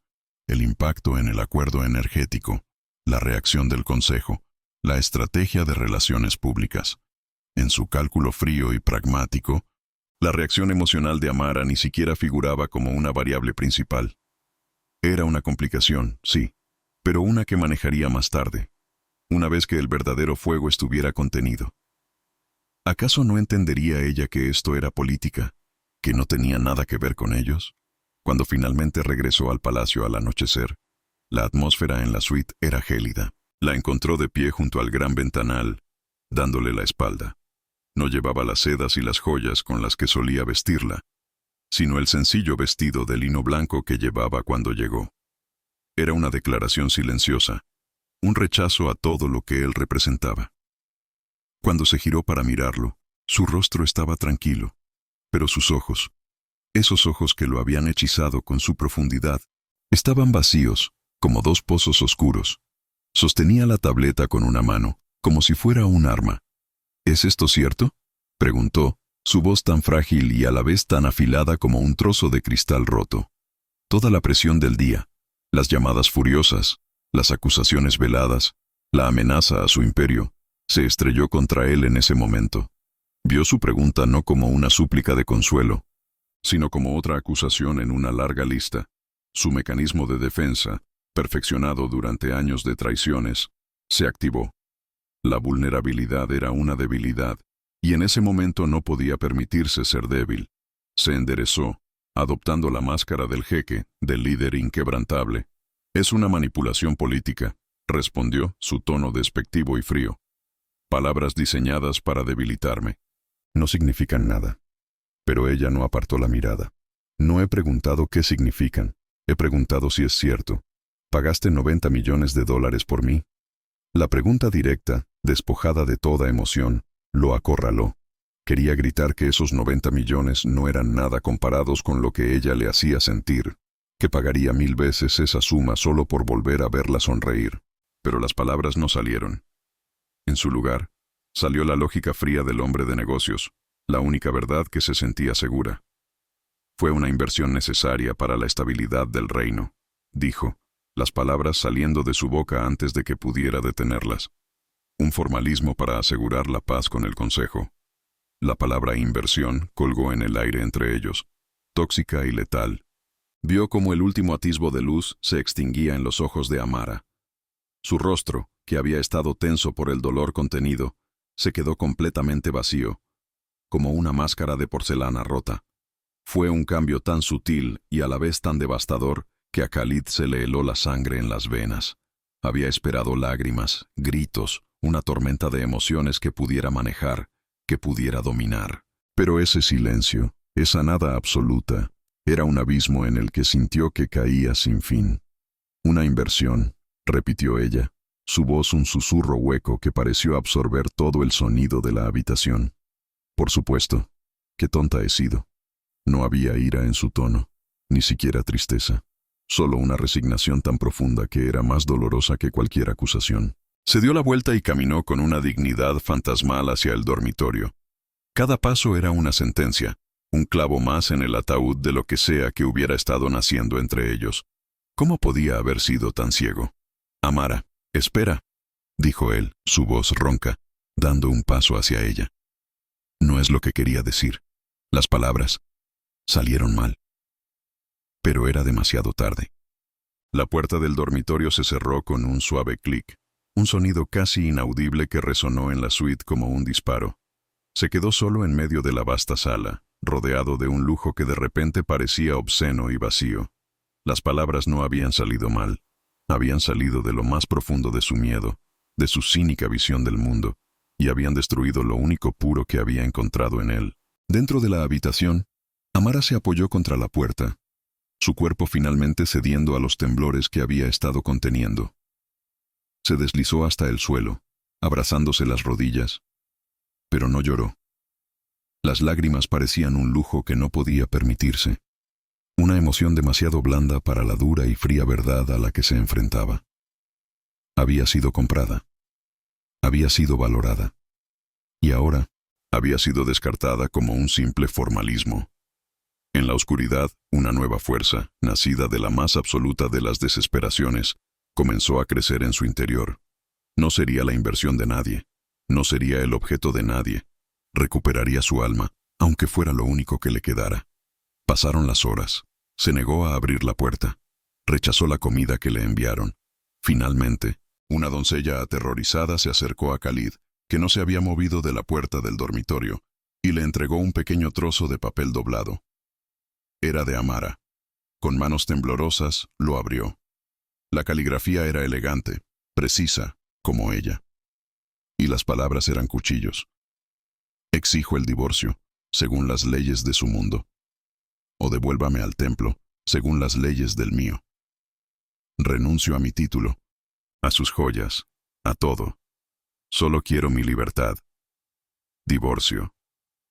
El impacto en el acuerdo energético, la reacción del Consejo, la estrategia de relaciones públicas. En su cálculo frío y pragmático, la reacción emocional de Amara ni siquiera figuraba como una variable principal. Era una complicación, sí, pero una que manejaría más tarde, una vez que el verdadero fuego estuviera contenido. ¿Acaso no entendería ella que esto era política, que no tenía nada que ver con ellos? Cuando finalmente regresó al palacio al anochecer, la atmósfera en la suite era gélida. La encontró de pie junto al gran ventanal, dándole la espalda. No llevaba las sedas y las joyas con las que solía vestirla, sino el sencillo vestido de lino blanco que llevaba cuando llegó. Era una declaración silenciosa, un rechazo a todo lo que él representaba. Cuando se giró para mirarlo, su rostro estaba tranquilo, pero sus ojos, esos ojos que lo habían hechizado con su profundidad, estaban vacíos, como 2 pozos oscuros. Sostenía la tableta con una mano, como si fuera un arma. «¿Es esto cierto?», preguntó, su voz tan frágil y a la vez tan afilada como un trozo de cristal roto. Toda la presión del día, las llamadas furiosas, las acusaciones veladas, la amenaza a su imperio, se estrelló contra él en ese momento. Vio su pregunta no como una súplica de consuelo, sino como otra acusación en una larga lista. Su mecanismo de defensa, perfeccionado durante años de traiciones, se activó. La vulnerabilidad era una debilidad, y en ese momento no podía permitirse ser débil. Se enderezó, adoptando la máscara del jeque, del líder inquebrantable. «Es una manipulación política», respondió, su tono despectivo y frío. «Palabras diseñadas para debilitarme. No significan nada». Pero ella no apartó la mirada. «No he preguntado qué significan. He preguntado si es cierto. ¿Pagaste $90 millones por mí?». La pregunta directa, despojada de toda emoción, lo acorraló. Quería gritar que esos 90 millones no eran nada comparados con lo que ella le hacía sentir, que pagaría 1000 veces esa suma solo por volver a verla sonreír. Pero las palabras no salieron. En su lugar, salió la lógica fría del hombre de negocios, la única verdad que se sentía segura. «Fue una inversión necesaria para la estabilidad del reino», dijo, las palabras saliendo de su boca antes de que pudiera detenerlas. un formalismo para asegurar la paz con el consejo. La palabra inversión colgó en el aire entre ellos, tóxica y letal. Vio como el último atisbo de luz se extinguía en los ojos de Amara. Su rostro, que había estado tenso por el dolor contenido, se quedó completamente vacío, como una máscara de porcelana rota. Fue un cambio tan sutil y a la vez tan devastador que a Khalid se le heló la sangre en las venas. Había esperado lágrimas, gritos, una tormenta de emociones que pudiera manejar, que pudiera dominar. Pero ese silencio, esa nada absoluta, era un abismo en el que sintió que caía sin fin. Una inversión, repitió ella, su voz un susurro hueco que pareció absorber todo el sonido de la habitación. Por supuesto, qué tonta he sido. No había ira en su tono, ni siquiera tristeza, solo una resignación tan profunda que era más dolorosa que cualquier acusación. Se dio la vuelta y caminó con una dignidad fantasmal hacia el dormitorio. Cada paso era una sentencia, un clavo más en el ataúd de lo que sea que hubiera estado naciendo entre ellos. ¿Cómo podía haber sido tan ciego? Amara, espera, dijo él, su voz ronca, dando un paso hacia ella. No es lo que quería decir. Las palabras salieron mal. Pero era demasiado tarde. La puerta del dormitorio se cerró con un suave clic, un sonido casi inaudible que resonó en la suite como un disparo. Se quedó solo en medio de la vasta sala, rodeado de un lujo que de repente parecía obsceno y vacío. Las palabras no habían salido mal, habían salido de lo más profundo de su miedo, de su cínica visión del mundo, y habían destruido lo único puro que había encontrado en él. Dentro de la habitación, Amara se apoyó contra la puerta, su cuerpo finalmente cediendo a los temblores que había estado conteniendo. Se deslizó hasta el suelo, abrazándose las rodillas, pero no lloró. Las lágrimas parecían un lujo que no podía permitirse, una emoción demasiado blanda para la dura y fría verdad a la que se enfrentaba. Había sido comprada, había sido valorada, y ahora había sido descartada como un simple formalismo. En la oscuridad, una nueva fuerza, nacida de la más absoluta de las desesperaciones, comenzó a crecer en su interior. No sería la inversión de nadie, no sería el objeto de nadie. Recuperaría su alma, aunque fuera lo único que le quedara. Pasaron las horas. Se negó a abrir la puerta. Rechazó la comida que le enviaron. Finalmente, una doncella aterrorizada se acercó a Khalid, que no se había movido de la puerta del dormitorio, y le entregó un pequeño trozo de papel doblado. Era de Amara. Con manos temblorosas, lo abrió. La caligrafía era elegante, precisa, como ella. Y las palabras eran cuchillos. Exijo el divorcio, según las leyes de su mundo. O devuélvame al templo, según las leyes del mío. Renuncio a mi título, a sus joyas, a todo. Solo quiero mi libertad. Divorcio.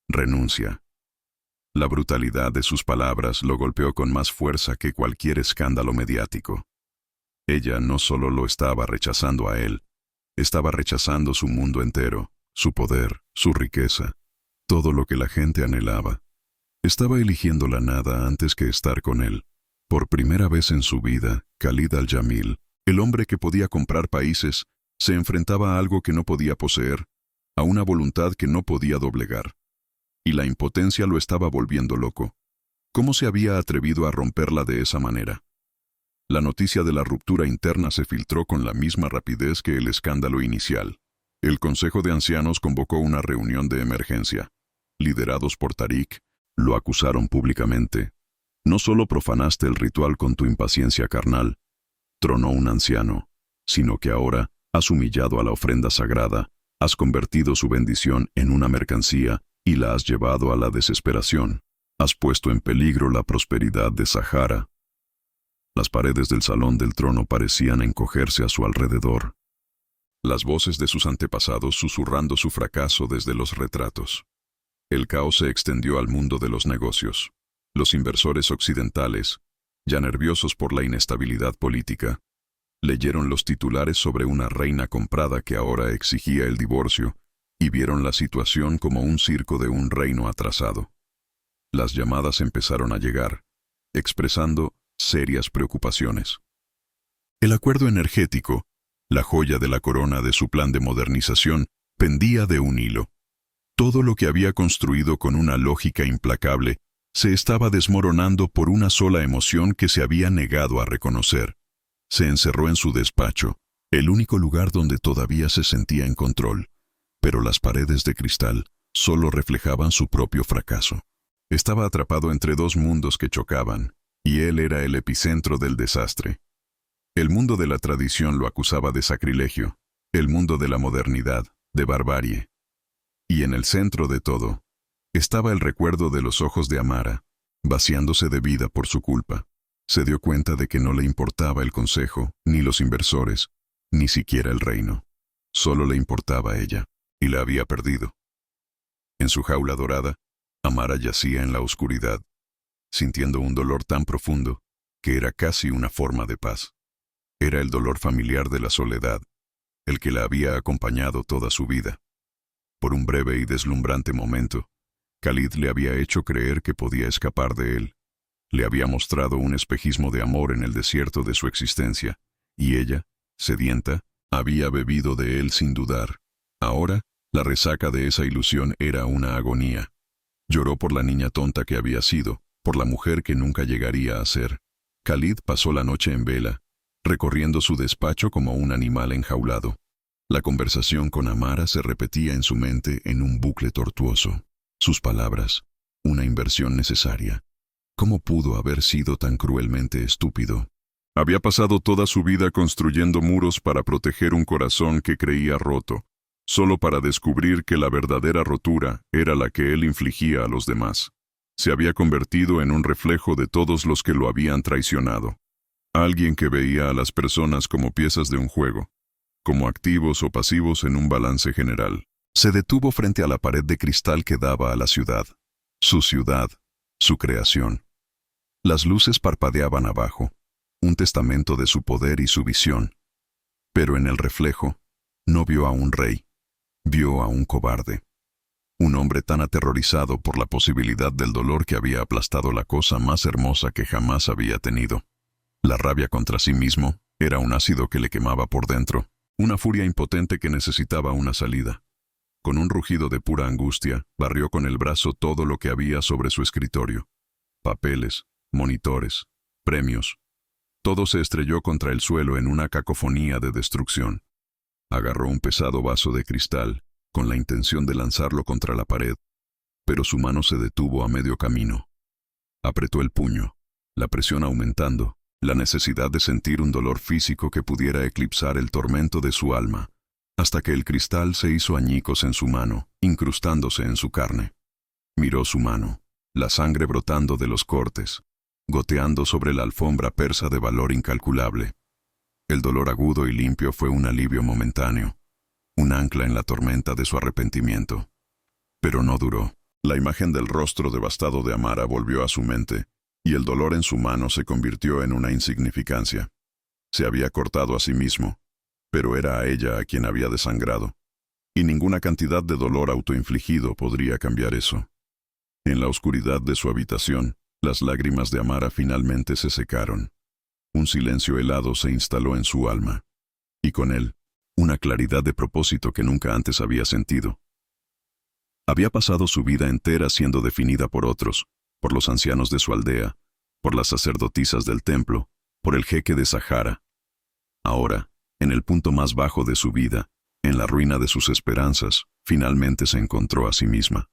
Renuncia. La brutalidad de sus palabras lo golpeó con más fuerza que cualquier escándalo mediático. Ella no solo lo estaba rechazando a él, estaba rechazando su mundo entero, su poder, su riqueza, todo lo que la gente anhelaba. Estaba eligiendo la nada antes que estar con él. Por primera vez en su vida, Khalid al-Jamil, el hombre que podía comprar países, se enfrentaba a algo que no podía poseer, a una voluntad que no podía doblegar. Y la impotencia lo estaba volviendo loco. ¿Cómo se había atrevido a romperla de esa manera? La noticia de la ruptura interna se filtró con la misma rapidez que el escándalo inicial. El Consejo de Ancianos convocó una reunión de emergencia. Liderados por Tariq, lo acusaron públicamente. No solo profanaste el ritual con tu impaciencia carnal, tronó un anciano, sino que ahora has humillado a la ofrenda sagrada, has convertido su bendición en una mercancía y la has llevado a la desesperación. Has puesto en peligro la prosperidad de Sahara. Las paredes del salón del trono parecían encogerse a su alrededor. Las voces de sus antepasados susurrando su fracaso desde los retratos. El caos se extendió al mundo de los negocios. Los inversores occidentales, ya nerviosos por la inestabilidad política, leyeron los titulares sobre una reina comprada que ahora exigía el divorcio y vieron la situación como un circo de un reino atrasado. Las llamadas empezaron a llegar, expresando serias preocupaciones. El acuerdo energético, La joya de la corona de su plan de modernización pendía de un hilo. Todo lo que había construido con una lógica implacable se estaba desmoronando por una sola emoción que se había negado a reconocer. Se encerró en su despacho, el único lugar donde todavía se sentía en control, pero las paredes de cristal solo reflejaban su propio fracaso. Estaba atrapado entre dos mundos que chocaban, y él era el epicentro del desastre. El mundo de la tradición lo acusaba de sacrilegio, el mundo de la modernidad, de barbarie. Y en el centro de todo, estaba el recuerdo de los ojos de Amara, vaciándose de vida por su culpa. Se dio cuenta de que no le importaba el consejo, ni los inversores, ni siquiera el reino. Solo le importaba ella, y la había perdido. En su jaula dorada, Amara yacía en la oscuridad, sintiendo un dolor tan profundo que era casi una forma de paz. Era el dolor familiar de la soledad, el que la había acompañado toda su vida. Por un breve y deslumbrante momento, Khalid le había hecho creer que podía escapar de él. Le había mostrado un espejismo de amor en el desierto de su existencia, y ella, sedienta, había bebido de él sin dudar. Ahora, la resaca de esa ilusión era una agonía. Lloró por la niña tonta que había sido, por la mujer que nunca llegaría a ser. Khalid pasó la noche en vela, recorriendo su despacho como un animal enjaulado. La conversación con Amara se repetía en su mente en un bucle tortuoso. Sus palabras, una inversión necesaria. ¿Cómo pudo haber sido tan cruelmente estúpido? Había pasado toda su vida construyendo muros para proteger un corazón que creía roto, solo para descubrir que la verdadera rotura era la que él infligía a los demás. Se había convertido en un reflejo de todos los que lo habían traicionado. Alguien que veía a las personas como piezas de un juego, como activos o pasivos en un balance general. Se detuvo frente a la pared de cristal que daba a la ciudad. Su creación. Las luces parpadeaban abajo, un testamento de su poder y su visión. Pero en el reflejo, no vio a un rey, vio a un cobarde. Un hombre tan aterrorizado por la posibilidad del dolor que había aplastado la cosa más hermosa que jamás había tenido. La rabia contra sí mismo era un ácido que le quemaba por dentro, una furia impotente que necesitaba una salida. Con un rugido de pura angustia, barrió con el brazo todo lo que había sobre su escritorio. Papeles, monitores, premios. Todo se estrelló contra el suelo en una cacofonía de destrucción. Agarró un pesado vaso de cristal, con la intención de lanzarlo contra la pared, pero su mano se detuvo a medio camino. Apretó el puño, la presión aumentando, la necesidad de sentir un dolor físico que pudiera eclipsar el tormento de su alma, hasta que el cristal se hizo añicos en su mano, incrustándose en su carne. Miró su mano, la sangre brotando de los cortes, goteando sobre la alfombra persa de valor incalculable. El dolor agudo y limpio fue un alivio momentáneo, un ancla en la tormenta de su arrepentimiento. Pero no duró. La imagen del rostro devastado de Amara volvió a su mente, y el dolor en su mano se convirtió en una insignificancia. Se había cortado a sí mismo, pero era a ella a quien había desangrado, y ninguna cantidad de dolor autoinfligido podría cambiar eso. En la oscuridad de su habitación, las lágrimas de Amara finalmente se secaron. Un silencio helado se instaló en su alma, y con él, una claridad de propósito que nunca antes había sentido. Había pasado su vida entera siendo definida por otros, por los ancianos de su aldea, por las sacerdotisas del templo, por el jeque de Sahara. Ahora, en el punto más bajo de su vida, en la ruina de sus esperanzas, finalmente se encontró a sí misma.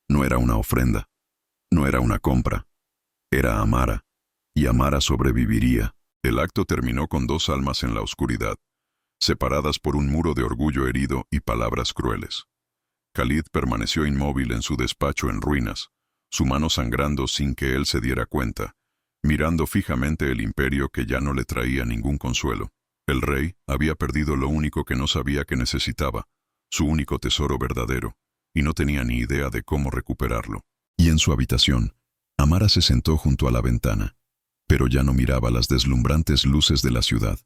No era una ofrenda, no era una compra, era Amara, y Amara sobreviviría. El acto terminó con dos almas en la oscuridad, separadas por un muro de orgullo herido y palabras crueles. Khalid permaneció inmóvil en su despacho en ruinas, su mano sangrando sin que él se diera cuenta, mirando fijamente el imperio que ya no le traía ningún consuelo. El rey había perdido lo único que no sabía que necesitaba, su único tesoro verdadero, y no tenía ni idea de cómo recuperarlo. Y en su habitación, Amara se sentó junto a la ventana, pero ya no miraba las deslumbrantes luces de la ciudad.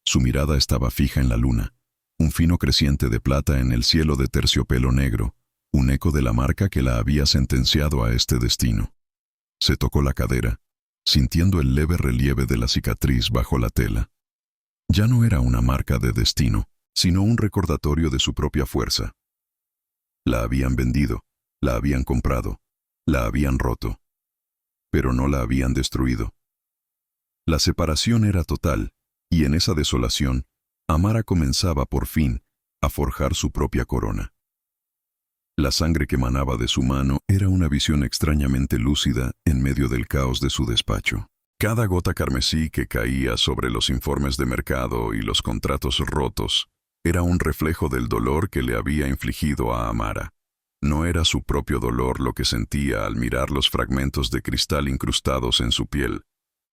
Su mirada estaba fija en la luna, un fino creciente de plata en el cielo de terciopelo negro, un eco de la marca que la había sentenciado a este destino. Se tocó la cadera, sintiendo el leve relieve de la cicatriz bajo la tela. Ya no era una marca de destino, sino un recordatorio de su propia fuerza. La habían vendido, la habían comprado, la habían roto, pero no la habían destruido. La separación era total, y en esa desolación, Amara comenzaba por fin a forjar su propia corona. La sangre que manaba de su mano era una visión extrañamente lúcida en medio del caos de su despacho. Cada gota carmesí que caía sobre los informes de mercado y los contratos rotos era un reflejo del dolor que le había infligido a Amara. No era su propio dolor lo que sentía al mirar los fragmentos de cristal incrustados en su piel,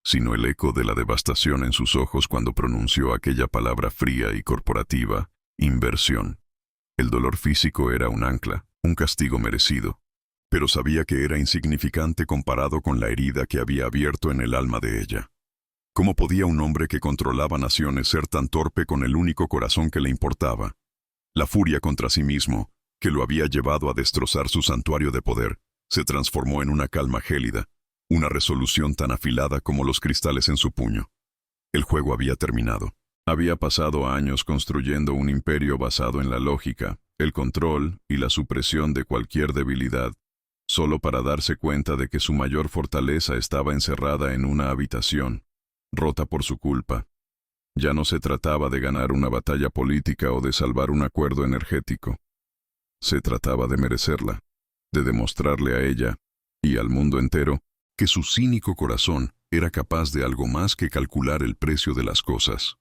sino el eco de la devastación en sus ojos cuando pronunció aquella palabra fría y corporativa, inversión. El dolor físico era un ancla, un castigo merecido, pero sabía que era insignificante comparado con la herida que había abierto en el alma de ella. ¿Cómo podía un hombre que controlaba naciones ser tan torpe con el único corazón que le importaba? La furia contra sí mismo, que lo había llevado a destrozar su santuario de poder, se transformó en una calma gélida, una resolución tan afilada como los cristales en su puño. El juego había terminado. Había pasado años construyendo un imperio basado en la lógica, el control y la supresión de cualquier debilidad, solo para darse cuenta de que su mayor fortaleza estaba encerrada en una habitación, rota por su culpa. Ya no se trataba de ganar una batalla política o de salvar un acuerdo energético. Se trataba de merecerla, de demostrarle a ella, y al mundo entero, que su cínico corazón era capaz de algo más que calcular el precio de las cosas.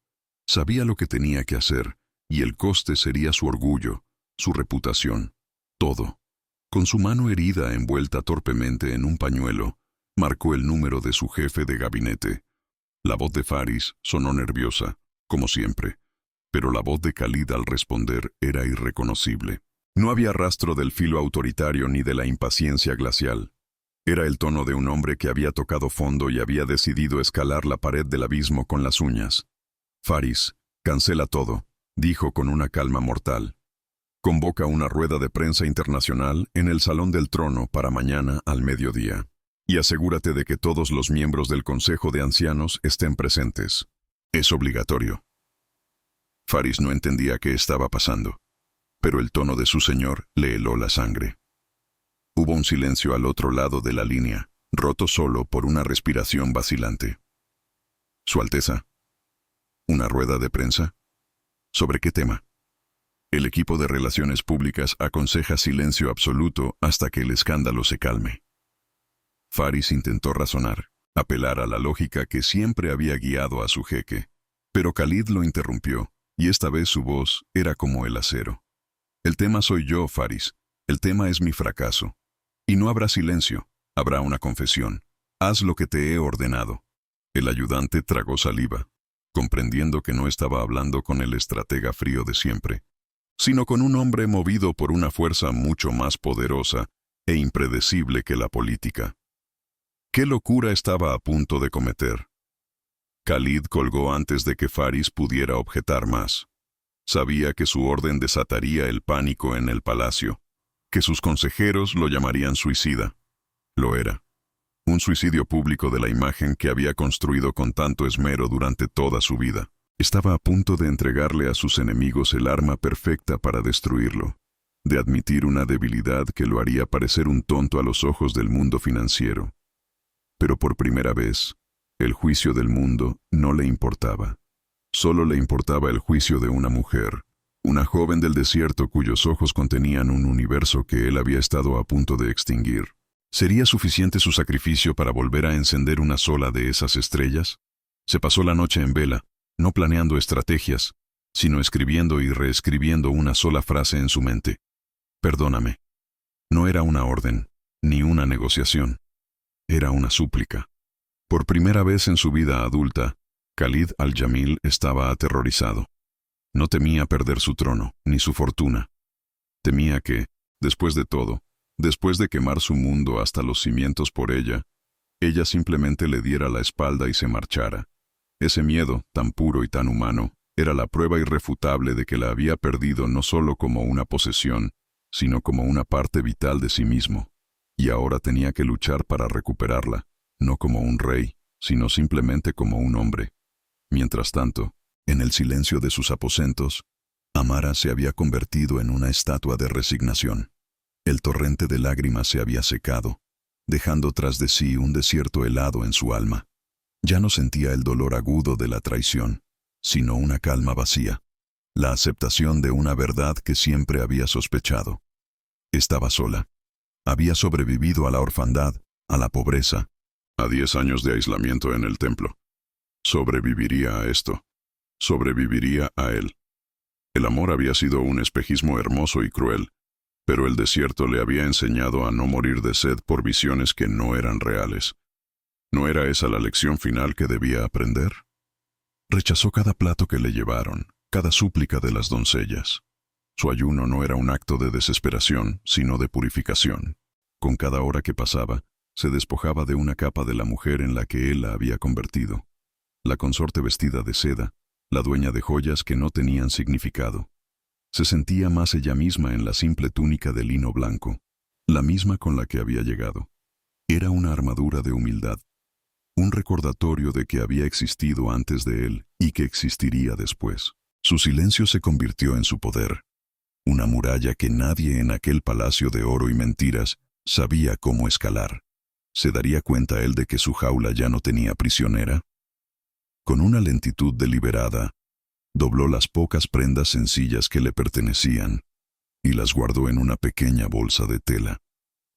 Sabía lo que tenía que hacer, y el coste sería su orgullo, su reputación, todo. Con su mano herida envuelta torpemente en un pañuelo, marcó el número de su jefe de gabinete. La voz de Faris sonó nerviosa, como siempre, pero la voz de Khalid al responder era irreconocible. No había rastro del filo autoritario ni de la impaciencia glacial. Era el tono de un hombre que había tocado fondo y había decidido escalar la pared del abismo con las uñas. Faris, cancela todo, dijo con una calma mortal. Convoca una rueda de prensa internacional en el Salón del Trono para mañana al mediodía. Y asegúrate de que todos los miembros del Consejo de Ancianos estén presentes. Es obligatorio. Faris no entendía qué estaba pasando, pero el tono de su señor le heló la sangre. Hubo un silencio al otro lado de la línea, roto solo por una respiración vacilante. Su Alteza. ¿Una rueda de prensa? ¿Sobre qué tema? El equipo de Relaciones Públicas aconseja silencio absoluto hasta que el escándalo se calme. Faris intentó razonar, apelar a la lógica que siempre había guiado a su jeque, pero Khalid lo interrumpió, y esta vez su voz era como el acero. El tema soy yo, Faris. El tema es mi fracaso. Y no habrá silencio, habrá una confesión. Haz lo que te he ordenado. El ayudante tragó saliva, comprendiendo que no estaba hablando con el estratega frío de siempre, sino con un hombre movido por una fuerza mucho más poderosa e impredecible que la política. ¿Qué locura estaba a punto de cometer? Khalid colgó antes de que Faris pudiera objetar más. Sabía que su orden desataría el pánico en el palacio, que sus consejeros lo llamarían suicida. Lo era. Un suicidio público de la imagen que había construido con tanto esmero durante toda su vida. Estaba a punto de entregarle a sus enemigos el arma perfecta para destruirlo, de admitir una debilidad que lo haría parecer un tonto a los ojos del mundo financiero. Pero por primera vez, el juicio del mundo no le importaba. Solo le importaba el juicio de una mujer, una joven del desierto cuyos ojos contenían un universo que él había estado a punto de extinguir. ¿Sería suficiente su sacrificio para volver a encender una sola de esas estrellas? Se pasó la noche en vela, no planeando estrategias, sino escribiendo y reescribiendo una sola frase en su mente. Perdóname. No era una orden, ni una negociación. Era una súplica. Por primera vez en su vida adulta, Khalid al-Jamil estaba aterrorizado. No temía perder su trono, ni su fortuna. Temía que, después de todo, después de quemar su mundo hasta los cimientos por ella simplemente le diera la espalda y se marchara. Ese miedo, tan puro y tan humano, era la prueba irrefutable de que la había perdido no solo como una posesión, sino como una parte vital de sí mismo. Y ahora tenía que luchar para recuperarla, no como un rey, sino simplemente como un hombre. Mientras tanto, En el silencio de sus aposentos, Amara se había convertido en una estatua de resignación. El torrente de lágrimas se había secado, dejando tras de sí un desierto helado en su alma. Ya no sentía el dolor agudo de la traición, sino una calma vacía, la aceptación de una verdad que siempre había sospechado. Estaba sola. Había sobrevivido a la orfandad, a la pobreza, a 10 años de aislamiento en el templo. Sobreviviría a esto. Sobreviviría a él. El amor había sido un espejismo hermoso y cruel, pero el desierto le había enseñado a no morir de sed por visiones que no eran reales. ¿No era esa la lección final que debía aprender? Rechazó cada plato que le llevaron, cada súplica de las doncellas. Su ayuno no era un acto de desesperación, sino de purificación. Con cada hora que pasaba, se despojaba de una capa de la mujer en la que él la había convertido. La consorte vestida de seda, la dueña de joyas que no tenían significado. Se sentía más ella misma en la simple túnica de lino blanco, la misma con la que había llegado. Era una armadura de humildad, un recordatorio de que había existido antes de él y que existiría después. Su silencio se convirtió en su poder, una muralla que nadie en aquel palacio de oro y mentiras sabía cómo escalar. ¿Se daría cuenta él de que su jaula ya no tenía prisionera? Con una lentitud deliberada, dobló las pocas prendas sencillas que le pertenecían y las guardó en una pequeña bolsa de tela.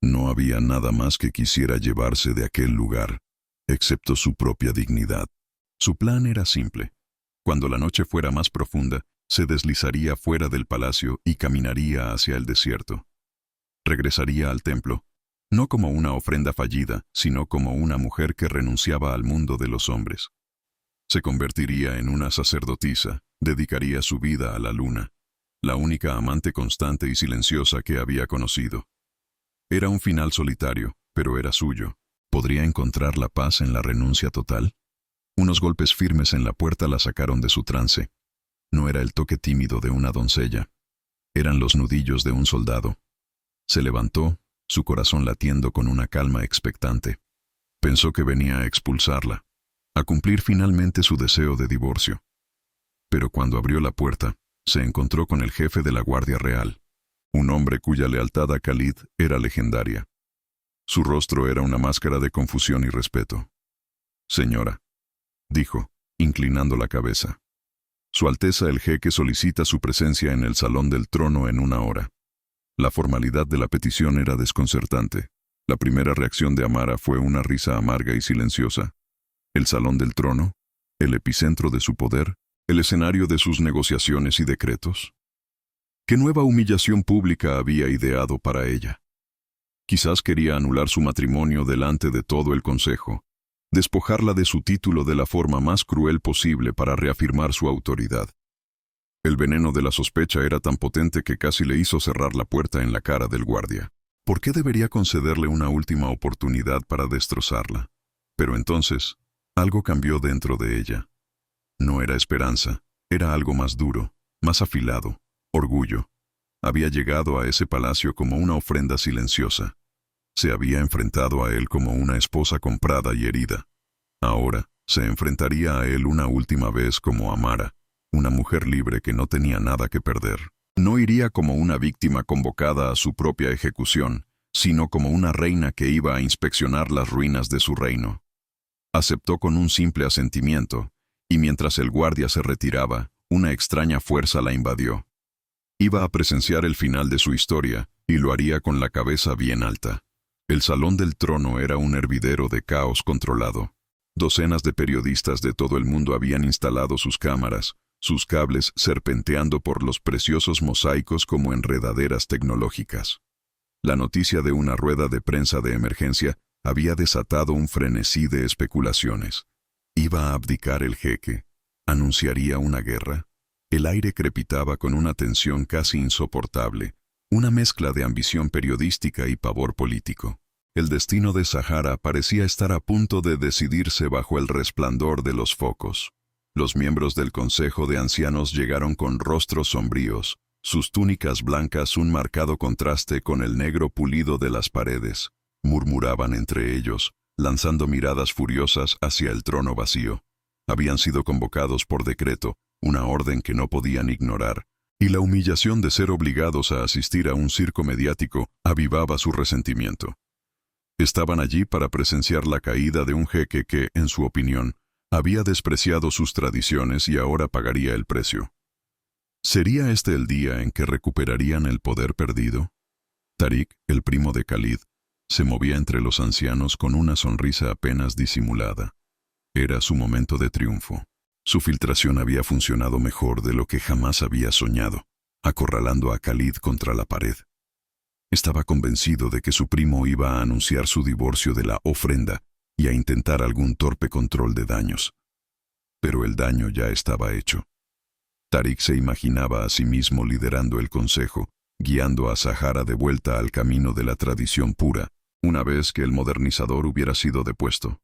No había nada más que quisiera llevarse de aquel lugar, excepto su propia dignidad. Su plan era simple. Cuando la noche fuera más profunda, se deslizaría fuera del palacio y caminaría hacia el desierto. Regresaría al templo, no como una ofrenda fallida, sino como una mujer que renunciaba al mundo de los hombres. Se convertiría en una sacerdotisa, dedicaría su vida a la luna, la única amante constante y silenciosa que había conocido. Era un final solitario, pero era suyo. ¿Podría encontrar la paz en la renuncia total? Unos golpes firmes en la puerta la sacaron de su trance. No era el toque tímido de una doncella. Eran los nudillos de un soldado. Se levantó, su corazón latiendo con una calma expectante. Pensó que venía a expulsarla, a cumplir finalmente su deseo de divorcio. Pero cuando abrió la puerta, se encontró con el jefe de la Guardia Real, un hombre cuya lealtad a Khalid era legendaria. Su rostro era una máscara de confusión y respeto. «Señora», dijo, inclinando la cabeza. «Su Alteza el Jeque solicita su presencia en el Salón del Trono en 1 hora». La formalidad de la petición era desconcertante. La primera reacción de Amara fue una risa amarga y silenciosa. El Salón del Trono, el epicentro de su poder, el escenario de sus negociaciones y decretos. ¿Qué nueva humillación pública había ideado para ella? Quizás quería anular su matrimonio delante de todo el consejo, despojarla de su título de la forma más cruel posible para reafirmar su autoridad. El veneno de la sospecha era tan potente que casi le hizo cerrar la puerta en la cara del guardia. ¿Por qué debería concederle una última oportunidad para destrozarla? Pero entonces, algo cambió dentro de ella. No era esperanza, era algo más duro, más afilado, orgullo. Había llegado a ese palacio como una ofrenda silenciosa. Se había enfrentado a él como una esposa comprada y herida. Ahora, se enfrentaría a él una última vez como Amara, una mujer libre que no tenía nada que perder. No iría como una víctima convocada a su propia ejecución, sino como una reina que iba a inspeccionar las ruinas de su reino. Aceptó con un simple asentimiento, y mientras el guardia se retiraba, una extraña fuerza la invadió. Iba a presenciar el final de su historia, y lo haría con la cabeza bien alta. El Salón del Trono era un hervidero de caos controlado. Docenas de periodistas de todo el mundo habían instalado sus cámaras, sus cables serpenteando por los preciosos mosaicos como enredaderas tecnológicas. La noticia de una rueda de prensa de emergencia había desatado un frenesí de especulaciones. ¿Iba a abdicar el jeque? ¿Anunciaría una guerra? El aire crepitaba con una tensión casi insoportable, una mezcla de ambición periodística y pavor político. El destino de Sahara parecía estar a punto de decidirse bajo el resplandor de los focos. Los miembros del Consejo de Ancianos llegaron con rostros sombríos, sus túnicas blancas un marcado contraste con el negro pulido de las paredes. Murmuraban entre ellos, lanzando miradas furiosas hacia el trono vacío. Habían sido convocados por decreto, una orden que no podían ignorar, y la humillación de ser obligados a asistir a un circo mediático avivaba su resentimiento. Estaban allí para presenciar la caída de un jeque que, en su opinión, había despreciado sus tradiciones y ahora pagaría el precio. ¿Sería este el día en que recuperarían el poder perdido? Tariq, el primo de Khalid, se movía entre los ancianos con una sonrisa apenas disimulada. Era su momento de triunfo. Su filtración había funcionado mejor de lo que jamás había soñado, acorralando a Khalid contra la pared. Estaba convencido de que su primo iba a anunciar su divorcio de la ofrenda y a intentar algún torpe control de daños. Pero el daño ya estaba hecho. Tariq se imaginaba a sí mismo liderando el consejo, guiando a Sahara de vuelta al camino de la tradición pura, una vez que el modernizador hubiera sido depuesto.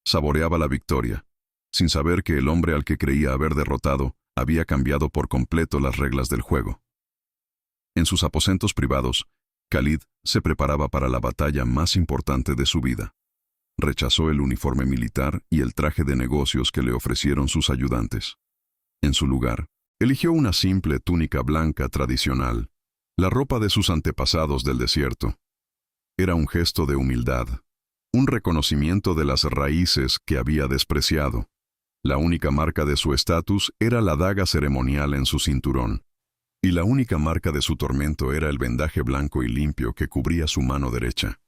Saboreaba la victoria, sin saber que el hombre al que creía haber derrotado había cambiado por completo las reglas del juego. En sus aposentos privados, Khalid se preparaba para la batalla más importante de su vida. Rechazó el uniforme militar y el traje de negocios que le ofrecieron sus ayudantes. En su lugar, eligió una simple túnica blanca tradicional, la ropa de sus antepasados del desierto. Era un gesto de humildad, un reconocimiento de las raíces que había despreciado. La única marca de su estatus era la daga ceremonial en su cinturón, y la única marca de su tormento era el vendaje blanco y limpio que cubría su mano derecha.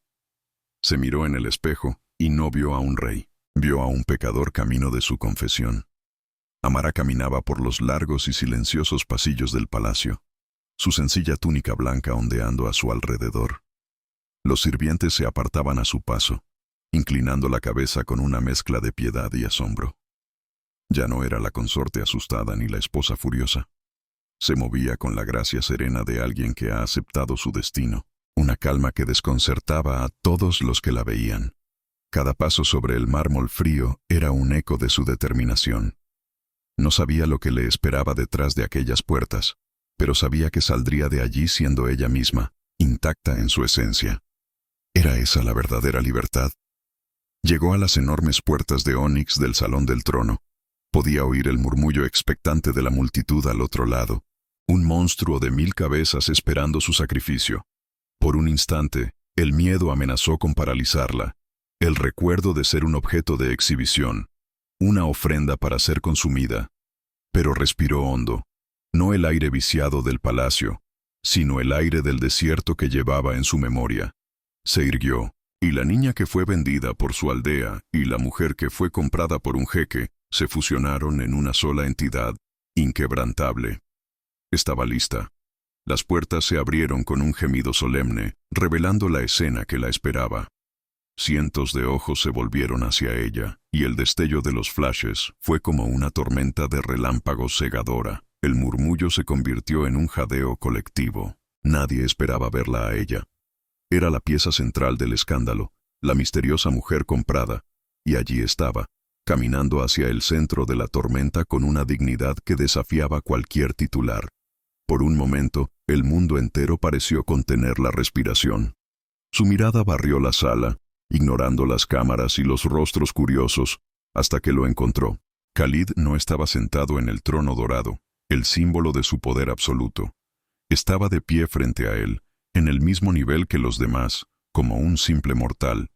Se miró en el espejo y no vio a un rey, vio a un pecador camino de su confesión. Amara caminaba por los largos y silenciosos pasillos del palacio, su sencilla túnica blanca ondeando a su alrededor. Los sirvientes se apartaban a su paso, inclinando la cabeza con una mezcla de piedad y asombro. Ya no era la consorte asustada ni la esposa furiosa. Se movía con la gracia serena de alguien que ha aceptado su destino, una calma que desconcertaba a todos los que la veían. Cada paso sobre el mármol frío era un eco de su determinación. No sabía lo que le esperaba detrás de aquellas puertas, pero sabía que saldría de allí siendo ella misma, intacta en su esencia. ¿Era esa la verdadera libertad? Llegó a las enormes puertas de ónix del salón del trono. Podía oír el murmullo expectante de la multitud al otro lado, un monstruo de 1000 cabezas esperando su sacrificio. Por un instante, el miedo amenazó con paralizarla, el recuerdo de ser un objeto de exhibición, una ofrenda para ser consumida. Pero respiró hondo, no el aire viciado del palacio, sino el aire del desierto que llevaba en su memoria. Se irguió, y la niña que fue vendida por su aldea y la mujer que fue comprada por un jeque se fusionaron en una sola entidad, inquebrantable. Estaba lista. Las puertas se abrieron con un gemido solemne, revelando la escena que la esperaba. Cientos de ojos se volvieron hacia ella, y el destello de los flashes fue como una tormenta de relámpagos cegadora. El murmullo se convirtió en un jadeo colectivo. Nadie esperaba verla a ella. Era la pieza central del escándalo, la misteriosa mujer comprada, y allí estaba, caminando hacia el centro de la tormenta con una dignidad que desafiaba cualquier titular. Por un momento, el mundo entero pareció contener la respiración. Su mirada barrió la sala, ignorando las cámaras y los rostros curiosos, hasta que lo encontró. Khalid no estaba sentado en el trono dorado, el símbolo de su poder absoluto. Estaba de pie frente a él, en el mismo nivel que los demás, como un simple mortal.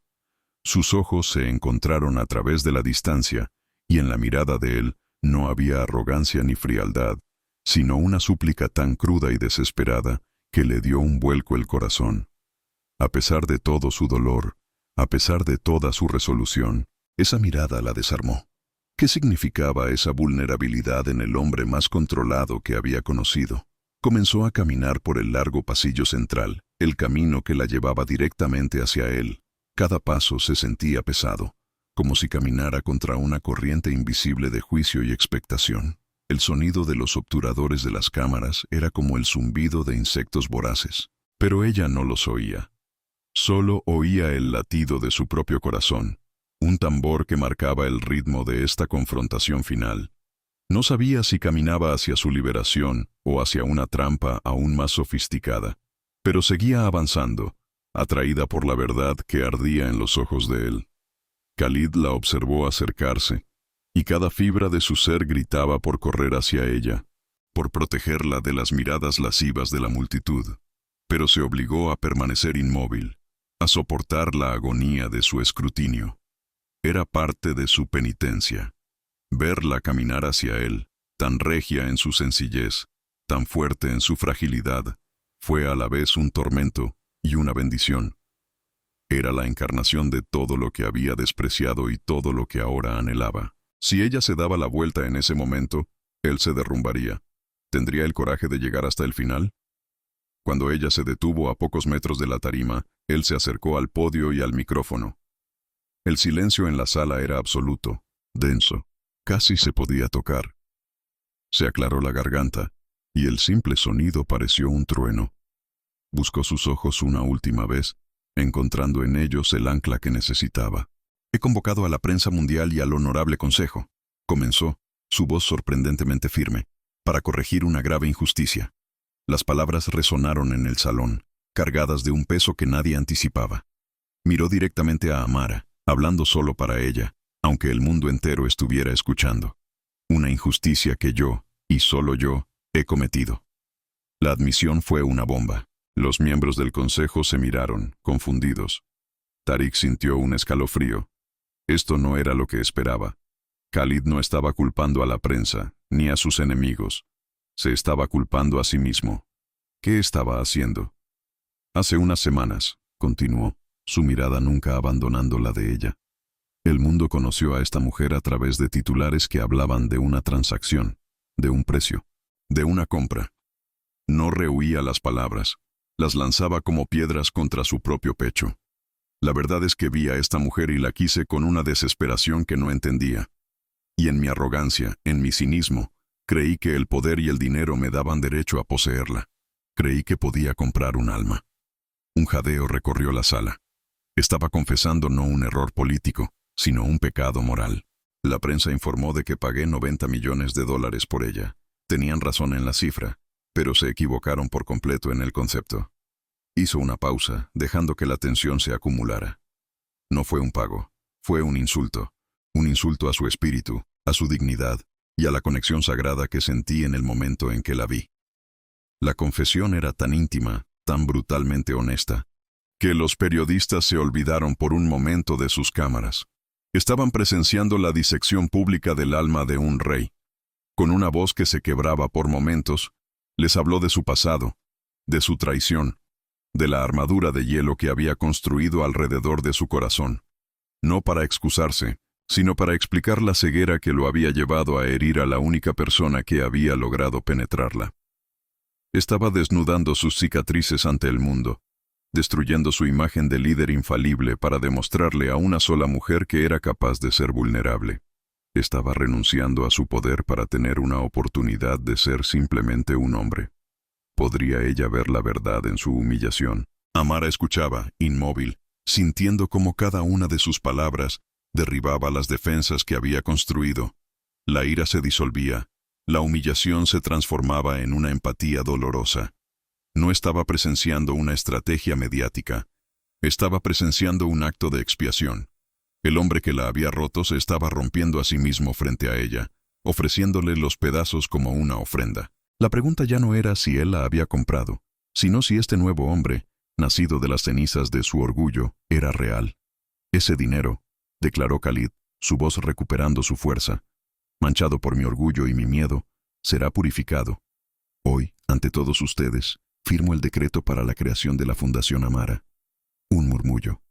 Sus ojos se encontraron a través de la distancia, y en la mirada de él no había arrogancia ni frialdad, sino una súplica tan cruda y desesperada que le dio un vuelco el corazón. A pesar de todo su dolor, a pesar de toda su resolución, esa mirada la desarmó. ¿Qué significaba esa vulnerabilidad en el hombre más controlado que había conocido? Comenzó a caminar por el largo pasillo central, el camino que la llevaba directamente hacia él. Cada paso se sentía pesado, como si caminara contra una corriente invisible de juicio y expectación. El sonido de los obturadores de las cámaras era como el zumbido de insectos voraces, pero ella no los oía. Solo oía el latido de su propio corazón, un tambor que marcaba el ritmo de esta confrontación final. No sabía si caminaba hacia su liberación o hacia una trampa aún más sofisticada, pero seguía avanzando, atraída por la verdad que ardía en los ojos de él. Khalid la observó acercarse, y cada fibra de su ser gritaba por correr hacia ella, por protegerla de las miradas lascivas de la multitud. Pero se obligó a permanecer inmóvil, a soportar la agonía de su escrutinio. Era parte de su penitencia. Verla caminar hacia él, tan regia en su sencillez, tan fuerte en su fragilidad, fue a la vez un tormento y una bendición. Era la encarnación de todo lo que había despreciado y todo lo que ahora anhelaba. Si ella se daba la vuelta en ese momento, él se derrumbaría. ¿Tendría el coraje de llegar hasta el final? Cuando ella se detuvo a pocos metros de la tarima, él se acercó al podio y al micrófono. El silencio en la sala era absoluto, denso, casi se podía tocar. Se aclaró la garganta, y el simple sonido pareció un trueno. Buscó sus ojos una última vez, encontrando en ellos el ancla que necesitaba. «He convocado a la prensa mundial y al honorable consejo», comenzó, su voz sorprendentemente firme, «para corregir una grave injusticia». Las palabras resonaron en el salón, cargadas de un peso que nadie anticipaba. Miró directamente a Amara, hablando solo para ella, aunque el mundo entero estuviera escuchando. Una injusticia que yo, y solo yo, he cometido. La admisión fue una bomba. Los miembros del consejo se miraron, confundidos. Tariq sintió un escalofrío. Esto no era lo que esperaba. Khalid no estaba culpando a la prensa, ni a sus enemigos. Se estaba culpando a sí mismo. ¿Qué estaba haciendo? Hace unas semanas, continuó, su mirada nunca abandonando la de ella. El mundo conoció a esta mujer a través de titulares que hablaban de una transacción, de un precio, de una compra. No rehuía las palabras, las lanzaba como piedras contra su propio pecho. La verdad es que vi a esta mujer y la quise con una desesperación que no entendía. Y en mi arrogancia, en mi cinismo, creí que el poder y el dinero me daban derecho a poseerla. Creí que podía comprar un alma. Un jadeo recorrió la sala. Estaba confesando no un error político, sino un pecado moral. La prensa informó de que pagué $90 millones por ella. Tenían razón en la cifra, pero se equivocaron por completo en el concepto. Hizo una pausa, dejando que la tensión se acumulara. No fue un pago, fue un insulto a su espíritu, a su dignidad, y a la conexión sagrada que sentí en el momento en que la vi. La confesión era tan íntima, tan brutalmente honesta, que los periodistas se olvidaron por un momento de sus cámaras. Estaban presenciando la disección pública del alma de un rey. Con una voz que se quebraba por momentos, les habló de su pasado, de su traición, de la armadura de hielo que había construido alrededor de su corazón. No para excusarse, sino para explicar la ceguera que lo había llevado a herir a la única persona que había logrado penetrarla. Estaba desnudando sus cicatrices ante el mundo, destruyendo su imagen de líder infalible para demostrarle a una sola mujer que era capaz de ser vulnerable. Estaba renunciando a su poder para tener una oportunidad de ser simplemente un hombre. ¿Podría ella ver la verdad en su humillación? Amara escuchaba, inmóvil, sintiendo cómo cada una de sus palabras derribaba las defensas que había construido. La ira se disolvía, la humillación se transformaba en una empatía dolorosa. No estaba presenciando una estrategia mediática, estaba presenciando un acto de expiación. El hombre que la había roto se estaba rompiendo a sí mismo frente a ella, ofreciéndole los pedazos como una ofrenda. La pregunta ya no era si él la había comprado, sino si este nuevo hombre, nacido de las cenizas de su orgullo, era real. Ese dinero, declaró Khalid, su voz recuperando su fuerza, manchado por mi orgullo y mi miedo, será purificado. Hoy, ante todos ustedes, firmo el decreto para la creación de la Fundación Amara. Un murmullo.